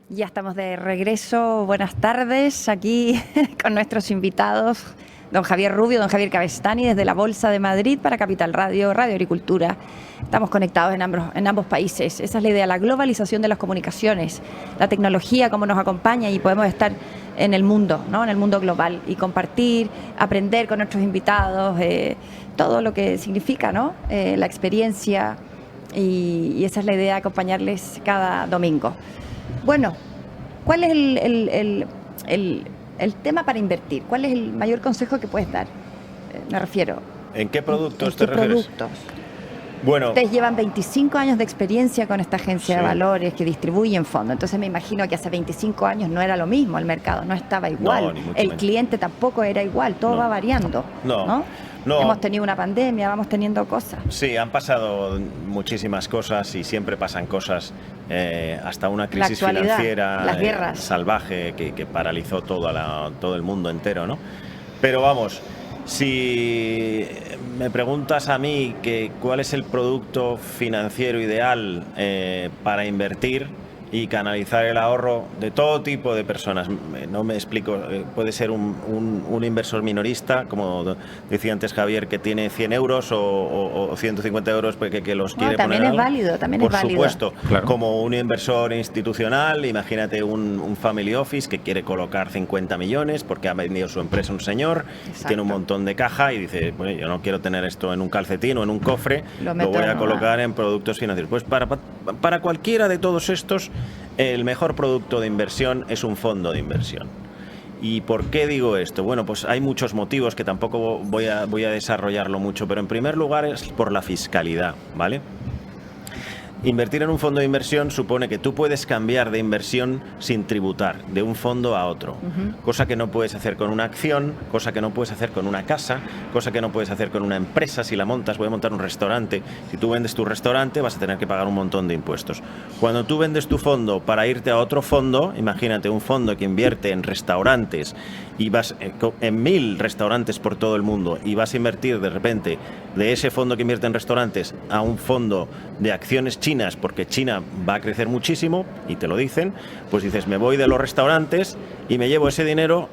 Ya estamos de regreso. Buenas tardes aquí con nuestros invitados, don Javier Rubio, don Javier Cabestany, desde la Bolsa de Madrid para Capital Radio, Radio Agricultura. Estamos conectados en ambos países. Esa es la idea, la globalización de las comunicaciones, la tecnología, cómo nos acompaña, y podemos estar en el mundo, ¿no? En el mundo global, y compartir, aprender con nuestros invitados, todo lo que significa, ¿no? La experiencia, y esa es la idea, acompañarles cada domingo. Bueno, ¿cuál es el tema para invertir? ¿Cuál es el mayor consejo que puedes dar? Me refiero. ¿En qué productos te refieres? Bueno, ustedes llevan 25 años de experiencia con esta agencia de valores que distribuyen fondos. Entonces me imagino que hace 25 años no era lo mismo, el mercado no estaba igual. El cliente tampoco era igual, todo va variando. ¿No? Hemos tenido una pandemia, vamos teniendo cosas. Sí, han pasado muchísimas cosas, y siempre pasan cosas, hasta una crisis financiera las guerras. Salvaje que paralizó todo el mundo entero, ¿no? Pero vamos, Si me preguntas a mí que cuál es el producto financiero ideal para invertir y canalizar el ahorro de todo tipo de personas, no me explico, puede ser un inversor minorista, como decía antes Javier, que tiene 100 euros o 150 euros que los quiere también poner es válido, también por es válido. supuesto, claro. Como un inversor institucional, imagínate un family office que quiere colocar 50 millones porque ha vendido su empresa un señor, tiene un montón de caja y dice, bueno, yo no quiero tener esto en un calcetín o en un cofre, lo voy a colocar en productos financieros. Pues para cualquiera de todos estos, el mejor producto de inversión es un fondo de inversión. ¿Y por qué digo esto? Bueno, pues hay muchos motivos que tampoco voy a desarrollarlo mucho, pero en primer lugar es por la fiscalidad, ¿vale? Invertir en un fondo de inversión supone que tú puedes cambiar de inversión sin tributar, de un fondo a otro, cosa que no puedes hacer con una acción, cosa que no puedes hacer con una casa, cosa que no puedes hacer con una empresa. Si la montas, voy a montar un restaurante, si tú vendes tu restaurante vas a tener que pagar un montón de impuestos. Cuando tú vendes tu fondo para irte a otro fondo, imagínate un fondo que invierte en restaurantes y vas en 1000 restaurantes por todo el mundo y vas a invertir de repente de ese fondo que invierte en restaurantes a un fondo de acciones chinas, porque China va a crecer muchísimo y te lo dicen, pues dices, me voy de los restaurantes y me llevo ese dinero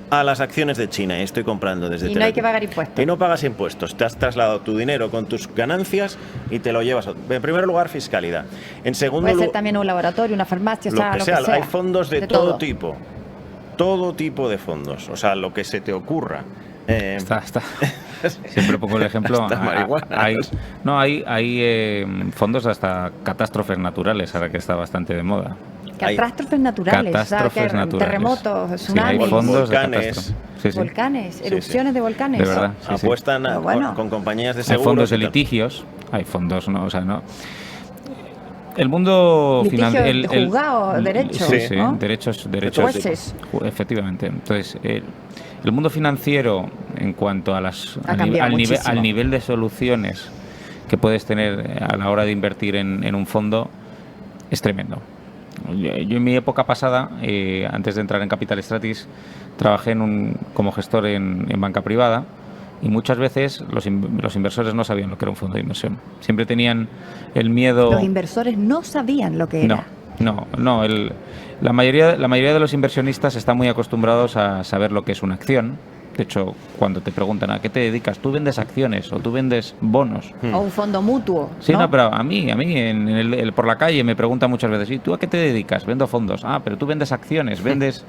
a las acciones de China y estoy comprando desde no hay que pagar impuestos. Y no pagas impuestos, te has trasladado tu dinero con tus ganancias y te lo llevas. En primer lugar, fiscalidad. En segundo lugar, puede ser también un laboratorio, una farmacia, lo que sea. Hay fondos de todo tipo. Todo tipo de fondos, o sea, lo que se te ocurra. Está. Siempre pongo el ejemplo. Hay fondos hasta catástrofes naturales, ahora que está bastante de moda. Catástrofes naturales, terremotos, tsunamis, hay fondos volcanes, volcanes, erupciones de volcanes. De verdad, apuestan con compañías de seguros. Hay fondos de litigios, hay fondos, no. El mundo financiero, juzgado, derechos, ¿no? derechos, jueces. Efectivamente. Entonces, el mundo financiero, en cuanto a al nivel de soluciones que puedes tener a la hora de invertir en un fondo, es tremendo. Yo en mi época pasada, antes de entrar en Capital Stratis, trabajé como gestor en banca privada. Y muchas veces los inversores no sabían lo que era un fondo de inversión. Siempre tenían el miedo... Los inversores no sabían lo que era. No. La mayoría de los inversionistas están muy acostumbrados a saber lo que es una acción. De hecho, cuando te preguntan a qué te dedicas, tú vendes acciones o tú vendes bonos. O un fondo mutuo. Sí, no, pero a mí por la calle me preguntan muchas veces, ¿y tú a qué te dedicas? Vendo fondos. Ah, pero tú vendes acciones, vendes...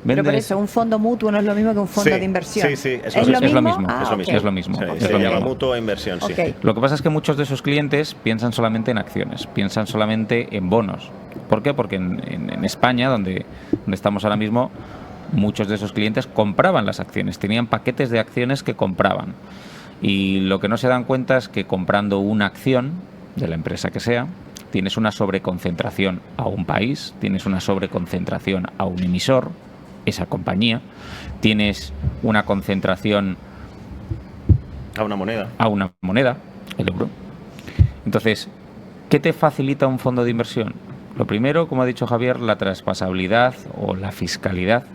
Pero por eso, un fondo mutuo no es lo mismo que un fondo de inversión. Sí, es lo mismo. Es lo mismo. Se llama mutuo inversión, sí. Lo que pasa es que muchos de esos clientes piensan solamente en acciones, piensan solamente en bonos. ¿Por qué? Porque en España, donde estamos ahora mismo, muchos de esos clientes compraban las acciones, tenían paquetes de acciones que compraban. Y lo que no se dan cuenta es que comprando una acción de la empresa que sea, tienes una sobreconcentración a un país, tienes una sobreconcentración a un emisor, esa compañía, tienes una concentración a una moneda, el euro. Entonces, ¿qué te facilita un fondo de inversión? Lo primero, como ha dicho Javier, la traspasabilidad o la fiscalidad.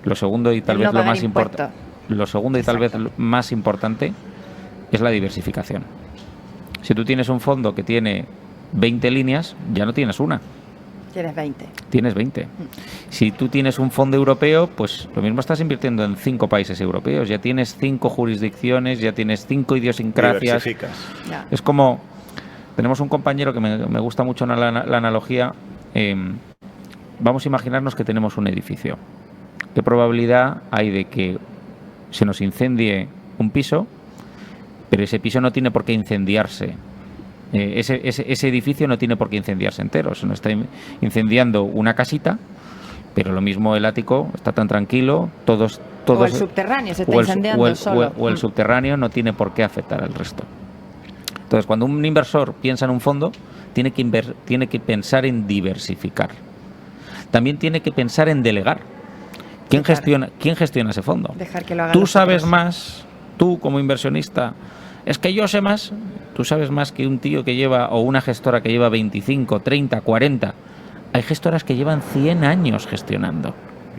Lo segundo y tal vez lo más importante. Lo segundo y tal vez más importante es la diversificación. Si tú tienes un fondo que tiene 20 líneas, ya no tienes una. Tienes 20. Si tú tienes un fondo europeo, pues lo mismo estás invirtiendo en 5 países europeos. Ya tienes 5 jurisdicciones, ya tienes 5 idiosincrasias. Es como... Tenemos un compañero que me gusta mucho la analogía. Vamos a imaginarnos que tenemos un edificio. ¿Qué probabilidad hay de que se nos incendie un piso, pero ese piso no tiene por qué incendiarse? Ese edificio no tiene por qué incendiarse entero. Se nos está incendiando una casita, pero lo mismo el ático está tan tranquilo, todos o el subterráneo se está incendiando solo. O el subterráneo no tiene por qué afectar al resto. Entonces, cuando un inversor piensa en un fondo, tiene que pensar en diversificar. También tiene que pensar en delegar. ¿Quién gestiona ese fondo? Dejar que lo hagan. Tú sabes más, tú como inversionista, es que yo sé más. Tú sabes más que un tío que lleva, o una gestora que lleva 25, 30, 40. Hay gestoras que llevan 100 años gestionando.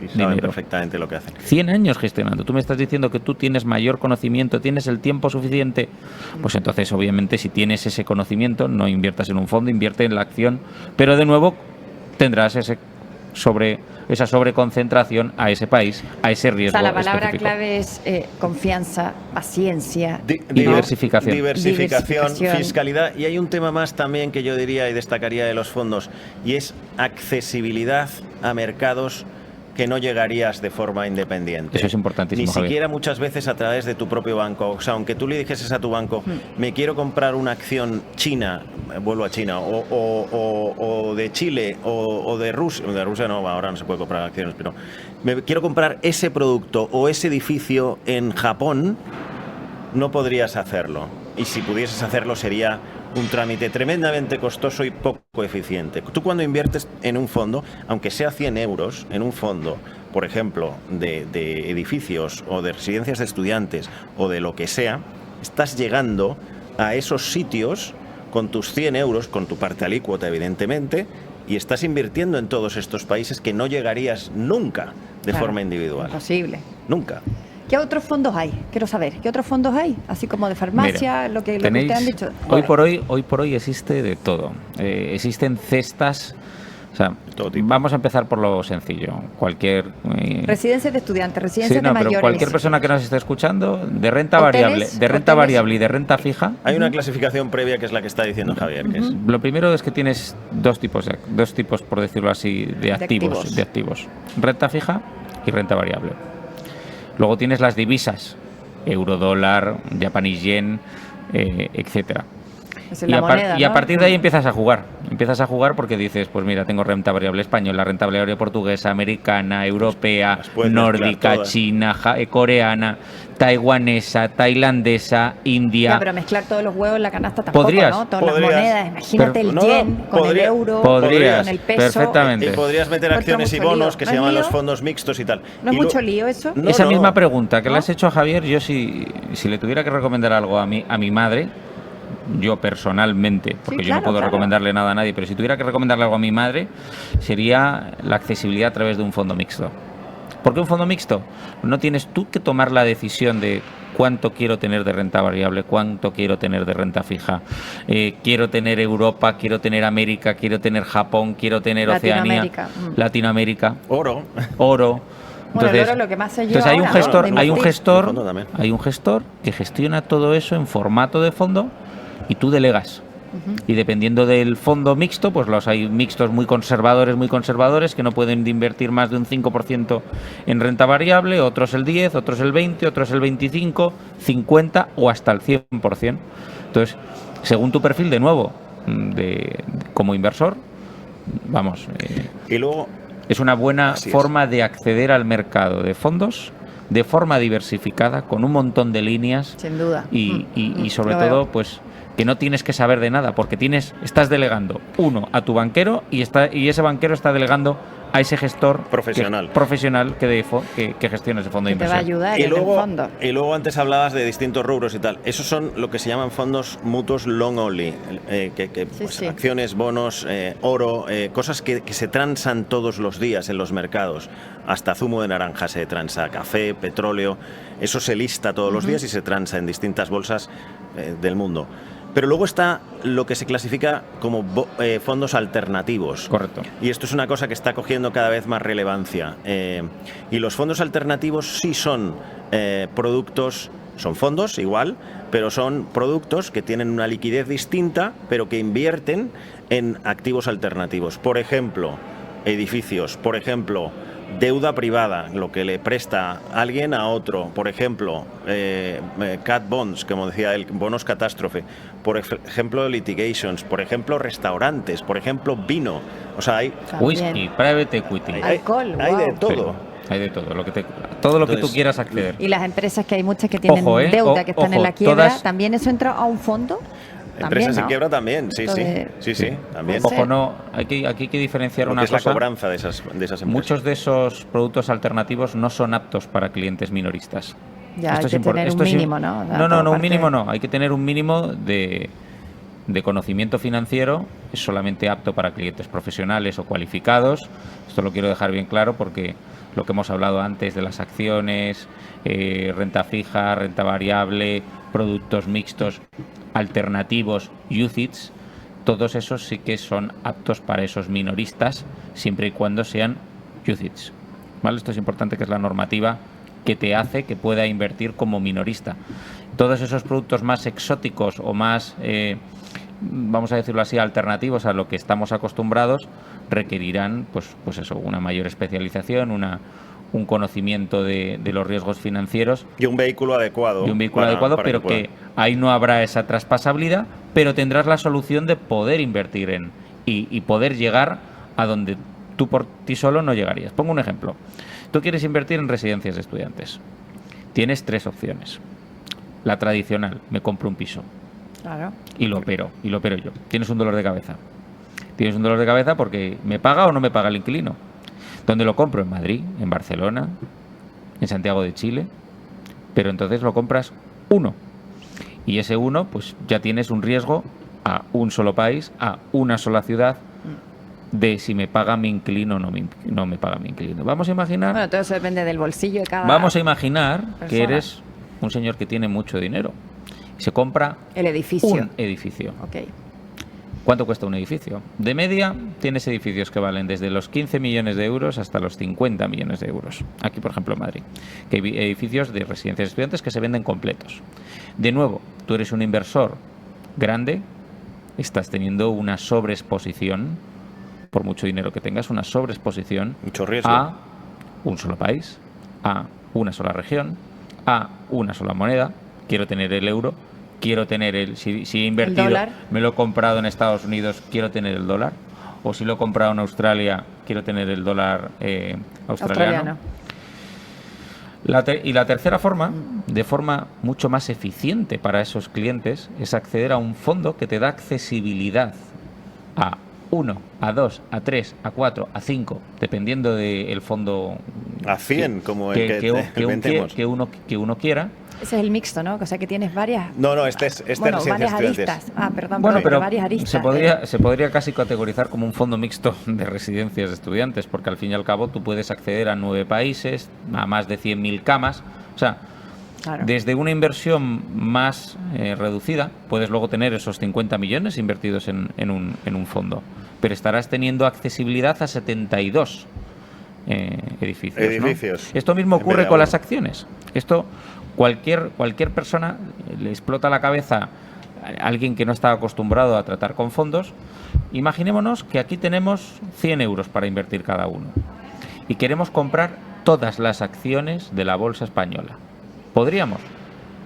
saben perfectamente lo que hacen. 100 años gestionando. Tú me estás diciendo que tú tienes mayor conocimiento, tienes el tiempo suficiente. Pues entonces, obviamente, si tienes ese conocimiento, no inviertas en un fondo, invierte en la acción. Pero de nuevo, tendrás esa sobreconcentración a ese país, a ese riesgo. O sea, la palabra específico. clave es confianza, paciencia, diversificación. Diversificación, fiscalidad. Y hay un tema más también que yo diría y destacaría de los fondos, y es accesibilidad a mercados que no llegarías de forma independiente. Eso es importantísimo, Ni siquiera Javier. muchas veces a través de tu propio banco. O sea, aunque tú le dijeses a tu banco, me quiero comprar una acción china, vuelvo a China, o de Chile, o de Rusia. De Rusia no, ahora no se puede comprar acciones, pero me quiero comprar ese producto o ese edificio en Japón, no podrías hacerlo. Y si pudieses hacerlo sería un trámite tremendamente costoso y poco eficiente. Tú cuando inviertes en un fondo, aunque sea 100 euros en un fondo, por ejemplo, de edificios o de residencias de estudiantes o de lo que sea, estás llegando a esos sitios con tus 100 euros, con tu parte alícuota evidentemente, y estás invirtiendo en todos estos países que no llegarías nunca de forma individual. Imposible. Nunca. ¿Qué otros fondos hay? Quiero saber, ¿qué otros fondos hay? Así como de farmacia, Mira, lo que ustedes han dicho. Hoy por hoy existe de todo. Existen cestas. O sea, vamos a empezar por lo sencillo. Cualquier residencias de estudiantes, residencias de mayores. Pero cualquier persona que nos esté escuchando, de renta ¿Hoteles? variable y de renta fija. Hay una clasificación previa que es la que está diciendo Javier. Que es... Lo primero es que tienes dos tipos, por decirlo así, de activos. Renta fija y renta variable. Luego tienes las divisas, euro, dólar, japonés yen, etcétera. Es la moneda, y a ¿no? partir de ahí empiezas a jugar porque dices, pues mira, tengo renta variable española, renta variable portuguesa, americana, europea, nórdica, china, coreana, taiwanesa, tailandesa, india. Ya, pero mezclar todos los huevos en la canasta tampoco, ¿Podrías? ¿no? Todas las monedas, imagínate el yen con el euro, con el peso. Perfectamente. Y podrías meter acciones y bonos que se llaman los fondos mixtos y tal. ¿No es mucho lío eso? Esa misma pregunta que le has hecho a Javier, yo si le tuviera que recomendar algo a mi madre, yo personalmente, porque yo no puedo recomendarle nada a nadie, pero si tuviera que recomendarle algo a mi madre, sería la accesibilidad a través de un fondo mixto. ¿Por qué un fondo mixto? No tienes tú que tomar la decisión de cuánto quiero tener de renta variable, cuánto quiero tener de renta fija. Quiero tener Europa, quiero tener América, quiero tener Japón, quiero tener Oceanía, Latinoamérica. Oro. Entonces, bueno, lo que más se lleva entonces hay un gestor que gestiona todo eso en formato de fondo y tú delegas. Y dependiendo del fondo mixto, pues los hay mixtos muy conservadores que no pueden invertir más de un 5% en renta variable, otros el 10, otros el 20, otros el 25, 50 o hasta el 100%. Entonces, según tu perfil, de nuevo, como inversor, vamos. Y luego es una buena forma de acceder al mercado de fondos de forma diversificada, con un montón de líneas. Sin duda. Y sobre todo, pues que no tienes que saber de nada, porque estás delegando a tu banquero y ese banquero está delegando a ese gestor profesional que gestiona ese fondo de inversión. Te va a ayudar y luego antes hablabas de distintos rubros y tal. Esos son lo que se llaman fondos mutuos long only, acciones, bonos, oro, cosas que se transan todos los días en los mercados. Hasta zumo de naranja se transa, café, petróleo. Eso se lista todos los días y se transa en distintas bolsas del mundo. Pero luego está lo que se clasifica como fondos alternativos. Correcto. Y esto es una cosa que está cogiendo cada vez más relevancia. Y los fondos alternativos sí son productos, son fondos igual, pero son productos que tienen una liquidez distinta, pero que invierten en activos alternativos. Por ejemplo, edificios, por ejemplo, deuda privada, lo que le presta alguien a otro, por ejemplo, cat bonds, como decía él, bonos catástrofe, por ejemplo, litigations, por ejemplo, restaurantes, por ejemplo, vino. O sea, hay whisky, private equity, alcohol, hay de todo. Sí, hay de todo, todo lo que tú quieras acceder. Y las empresas, que hay muchas que tienen deuda, que están en la quiebra, ¿también eso entra a un fondo? Empresas en quiebra también, sí, también. Ojo, no, aquí hay que diferenciar una cosa. Es la cobranza de esas empresas. Muchos de esos productos alternativos no son aptos para clientes minoristas. Ya, hay que tener un mínimo, ¿no? No, un mínimo no. Hay que tener un mínimo de de conocimiento financiero es solamente apto para clientes profesionales o cualificados. Esto lo quiero dejar bien claro porque lo que hemos hablado antes de las acciones, renta fija, renta variable, productos mixtos, alternativos, UCITS, todos esos sí que son aptos para esos minoristas, siempre y cuando sean UCITS. ¿Vale? Esto es importante, que es la normativa que te hace que pueda invertir como minorista. Todos esos productos más exóticos o más, vamos a decirlo así, alternativos a lo que estamos acostumbrados, requerirán pues eso, una mayor especialización, un conocimiento de los riesgos financieros. Y un vehículo adecuado. Para pero que ahí no habrá esa traspasabilidad, pero tendrás la solución de poder invertir y poder llegar a donde tú por ti solo no llegarías. Pongo un ejemplo. Tú quieres invertir en residencias de estudiantes. Tienes 3 opciones. La tradicional, me compro un piso. Claro. Y lo opero yo. Tienes un dolor de cabeza. Tienes un dolor de cabeza porque ¿me paga o no me paga el inquilino? ¿Dónde lo compro? En Madrid, en Barcelona, en Santiago de Chile. Pero entonces lo compras uno. Y ese uno, pues ya tienes un riesgo a un solo país, a una sola ciudad, de si me paga mi inquilino o no me paga mi inquilino. Vamos a imaginar... Bueno, todo eso depende del bolsillo de cada Vamos a imaginar persona. Que eres un señor que tiene mucho dinero y se compra el edificio. Un edificio. Okay. ¿Cuánto cuesta un edificio? De media tienes edificios que valen desde los 15 millones de euros hasta los 50 millones de euros. Aquí, por ejemplo, en Madrid. Que hay edificios de residencias de estudiantes que se venden completos. De nuevo, tú eres un inversor grande, estás teniendo una sobreexposición, por mucho dinero que tengas, una sobreexposición mucho riesgo. A un solo país, a una sola región, a una sola moneda. Quiero tener el euro, quiero tener si he invertido, me lo he comprado en Estados Unidos, quiero tener el dólar, o si lo he comprado en Australia, quiero tener el dólar australiano. Y la tercera forma, de forma mucho más eficiente para esos clientes, es acceder a un fondo que te da accesibilidad a 1, a 2, a 3, a 4, a 5, dependiendo del fondo. A 100, como el que uno quiera. Ese es el mixto, ¿no? O sea, que tienes varias... No, este es varias aristas. Pero varias aristas. Se podría casi categorizar como un fondo mixto de residencias de estudiantes, porque al fin y al cabo tú puedes acceder a 9 países, a más de 100.000 camas. O sea, claro, desde una inversión más reducida, puedes luego tener esos 50 millones invertidos en un fondo. Pero estarás teniendo accesibilidad a 72 edificios. ¿No? Esto mismo ocurre con las acciones. Esto... Cualquier persona le explota la cabeza a alguien que no está acostumbrado a tratar con fondos. Imaginémonos que aquí tenemos 100 euros para invertir cada uno y queremos comprar todas las acciones de la bolsa española. ¿Podríamos?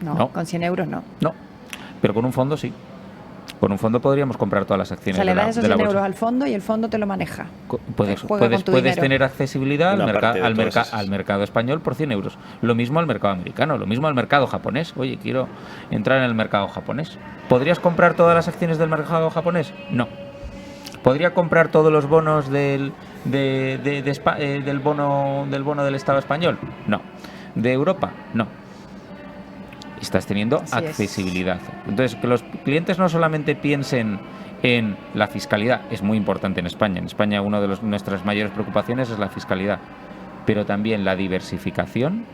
No, con 100 euros no. No, pero con un fondo sí. Con un fondo podríamos comprar todas las acciones de la bolsa. O sea, le das esos 100 euros al fondo y el fondo te lo maneja. Puedes tener accesibilidad al mercado español por 100 euros. Lo mismo al mercado americano, lo mismo al mercado japonés. Oye, quiero entrar en el mercado japonés. ¿Podrías comprar todas las acciones del mercado japonés? No. ¿Podría comprar todos los bonos del bono del Estado español? No. ¿De Europa? No. Estás teniendo accesibilidad. Entonces, que los clientes no solamente piensen en la fiscalidad, es muy importante en España. En España una de nuestras mayores preocupaciones es la fiscalidad, pero también la diversificación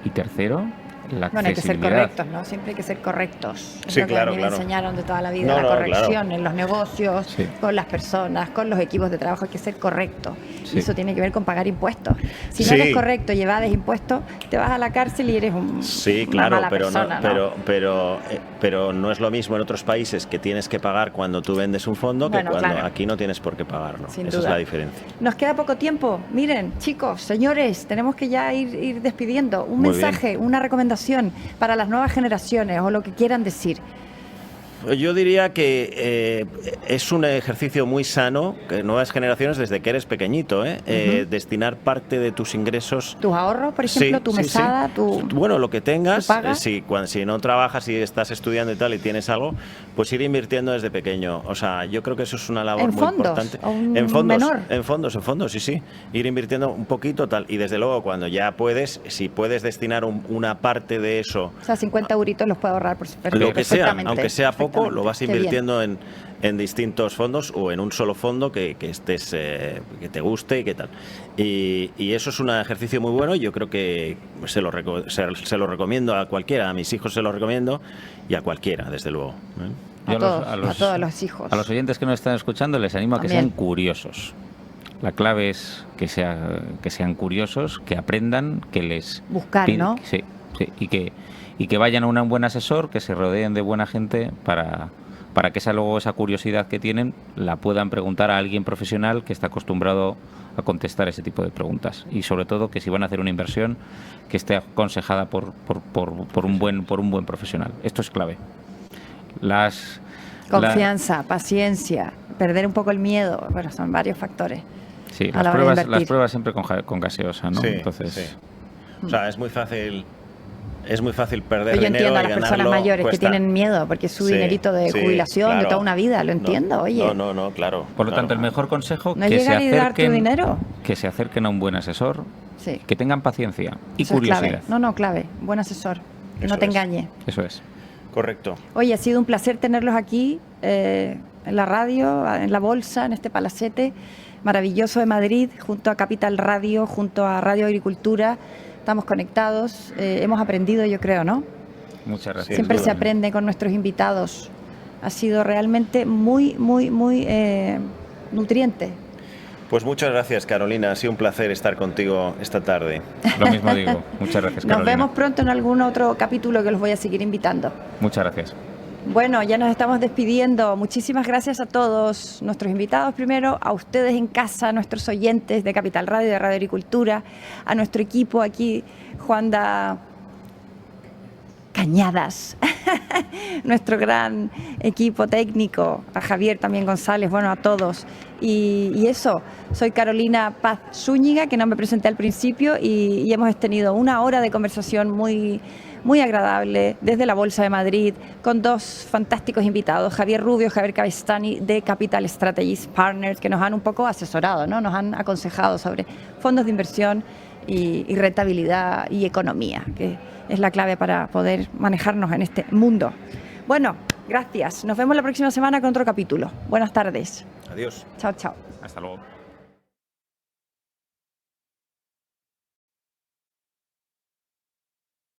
y tercero, la accesibilidad. Bueno, hay que ser correctos, ¿no? Siempre hay que ser correctos. Es sí, lo que a mí me enseñaron de toda la vida, la corrección en los negocios, con las personas, con los equipos de trabajo, hay que ser correcto. Y eso tiene que ver con pagar impuestos. Si no eres correcto y evades impuestos, te vas a la cárcel y eres una mala persona, pero no es lo mismo en otros países que tienes que pagar cuando tú vendes un fondo que cuando aquí no tienes por qué pagarlo. Esa es la diferencia. Nos queda poco tiempo. Miren, chicos, señores, tenemos que ya ir despidiendo. Un mensaje, una recomendación para las nuevas generaciones o lo que quieran decir. Yo diría que es un ejercicio muy sano, que nuevas generaciones desde que eres pequeñito, destinar parte de tus ingresos. ¿Tus ahorros, por ejemplo, tu mesada? Bueno, lo que tengas, si no trabajas y estás estudiando y tal y tienes algo, pues ir invirtiendo desde pequeño. O sea, yo creo que eso es una labor muy importante. ¿En fondos? En fondos, sí. Ir invirtiendo un poquito tal. Y desde luego, cuando ya puedes, si puedes destinar una parte de eso. O sea, 50 euritos los puedo ahorrar lo que sea, aunque sea poco. tiempo lo vas invirtiendo en distintos fondos o en un solo fondo que estés que te guste y qué tal. Y eso es un ejercicio muy bueno. Yo creo que se lo recomiendo a cualquiera. A mis hijos se lo recomiendo y a cualquiera, desde luego. A todos los hijos. A los oyentes que nos están escuchando les animo a que sean curiosos. La clave es que sean curiosos, que aprendan, que les buscar, ¿no? Sí, y que vayan a un buen asesor, que se rodeen de buena gente para que esa curiosidad que tienen la puedan preguntar a alguien profesional que está acostumbrado a contestar ese tipo de preguntas. Y sobre todo que si van a hacer una inversión, que esté aconsejada por un buen profesional. Esto es clave. Confianza, paciencia, perder un poco el miedo, bueno, son varios factores. Sí, las pruebas siempre con gaseosa, ¿no? Sí, entonces, sí. O sea, es muy fácil perder dinero. Yo entiendo y a las personas mayores que tienen miedo porque es su dinerito de jubilación, claro, de toda una vida, lo entiendo, oye. No, claro. Por lo tanto, el mejor consejo no llegar y dar tu dinero. Que se acerquen a un buen asesor, que tengan paciencia y eso curiosidad. Es clave. Clave, buen asesor, que no te engañe. Eso es. Correcto. Oye, ha sido un placer tenerlos aquí en la radio, en la bolsa, en este palacete maravilloso de Madrid, junto a Capital Radio, junto a Radio Agricultura. Estamos conectados, hemos aprendido, yo creo, ¿no? Muchas gracias. Siempre se aprende con nuestros invitados. Ha sido realmente muy nutriente. Pues muchas gracias, Carolina. Ha sido un placer estar contigo esta tarde. Lo mismo digo. Muchas gracias, Carolina. Nos vemos pronto en algún otro capítulo que los voy a seguir invitando. Muchas gracias. Bueno, ya nos estamos despidiendo. Muchísimas gracias a todos nuestros invitados primero, a ustedes en casa, a nuestros oyentes de Capital Radio, de Radio Agricultura, a nuestro equipo aquí, Juanda Cañadas, nuestro gran equipo técnico, a Javier también González, bueno, a todos. Y eso, soy Carolina Paz Zúñiga, que no me presenté al principio, y hemos tenido una hora de conversación muy agradable desde la Bolsa de Madrid con dos fantásticos invitados, Javier Rubio, Javier Cabestany de Capital Strategies Partners, que nos han un poco asesorado, ¿no? Nos han aconsejado sobre fondos de inversión y rentabilidad y economía, que es la clave para poder manejarnos en este mundo. Bueno, gracias. Nos vemos la próxima semana con otro capítulo. Buenas tardes. Adiós. Chao, chao. Hasta luego.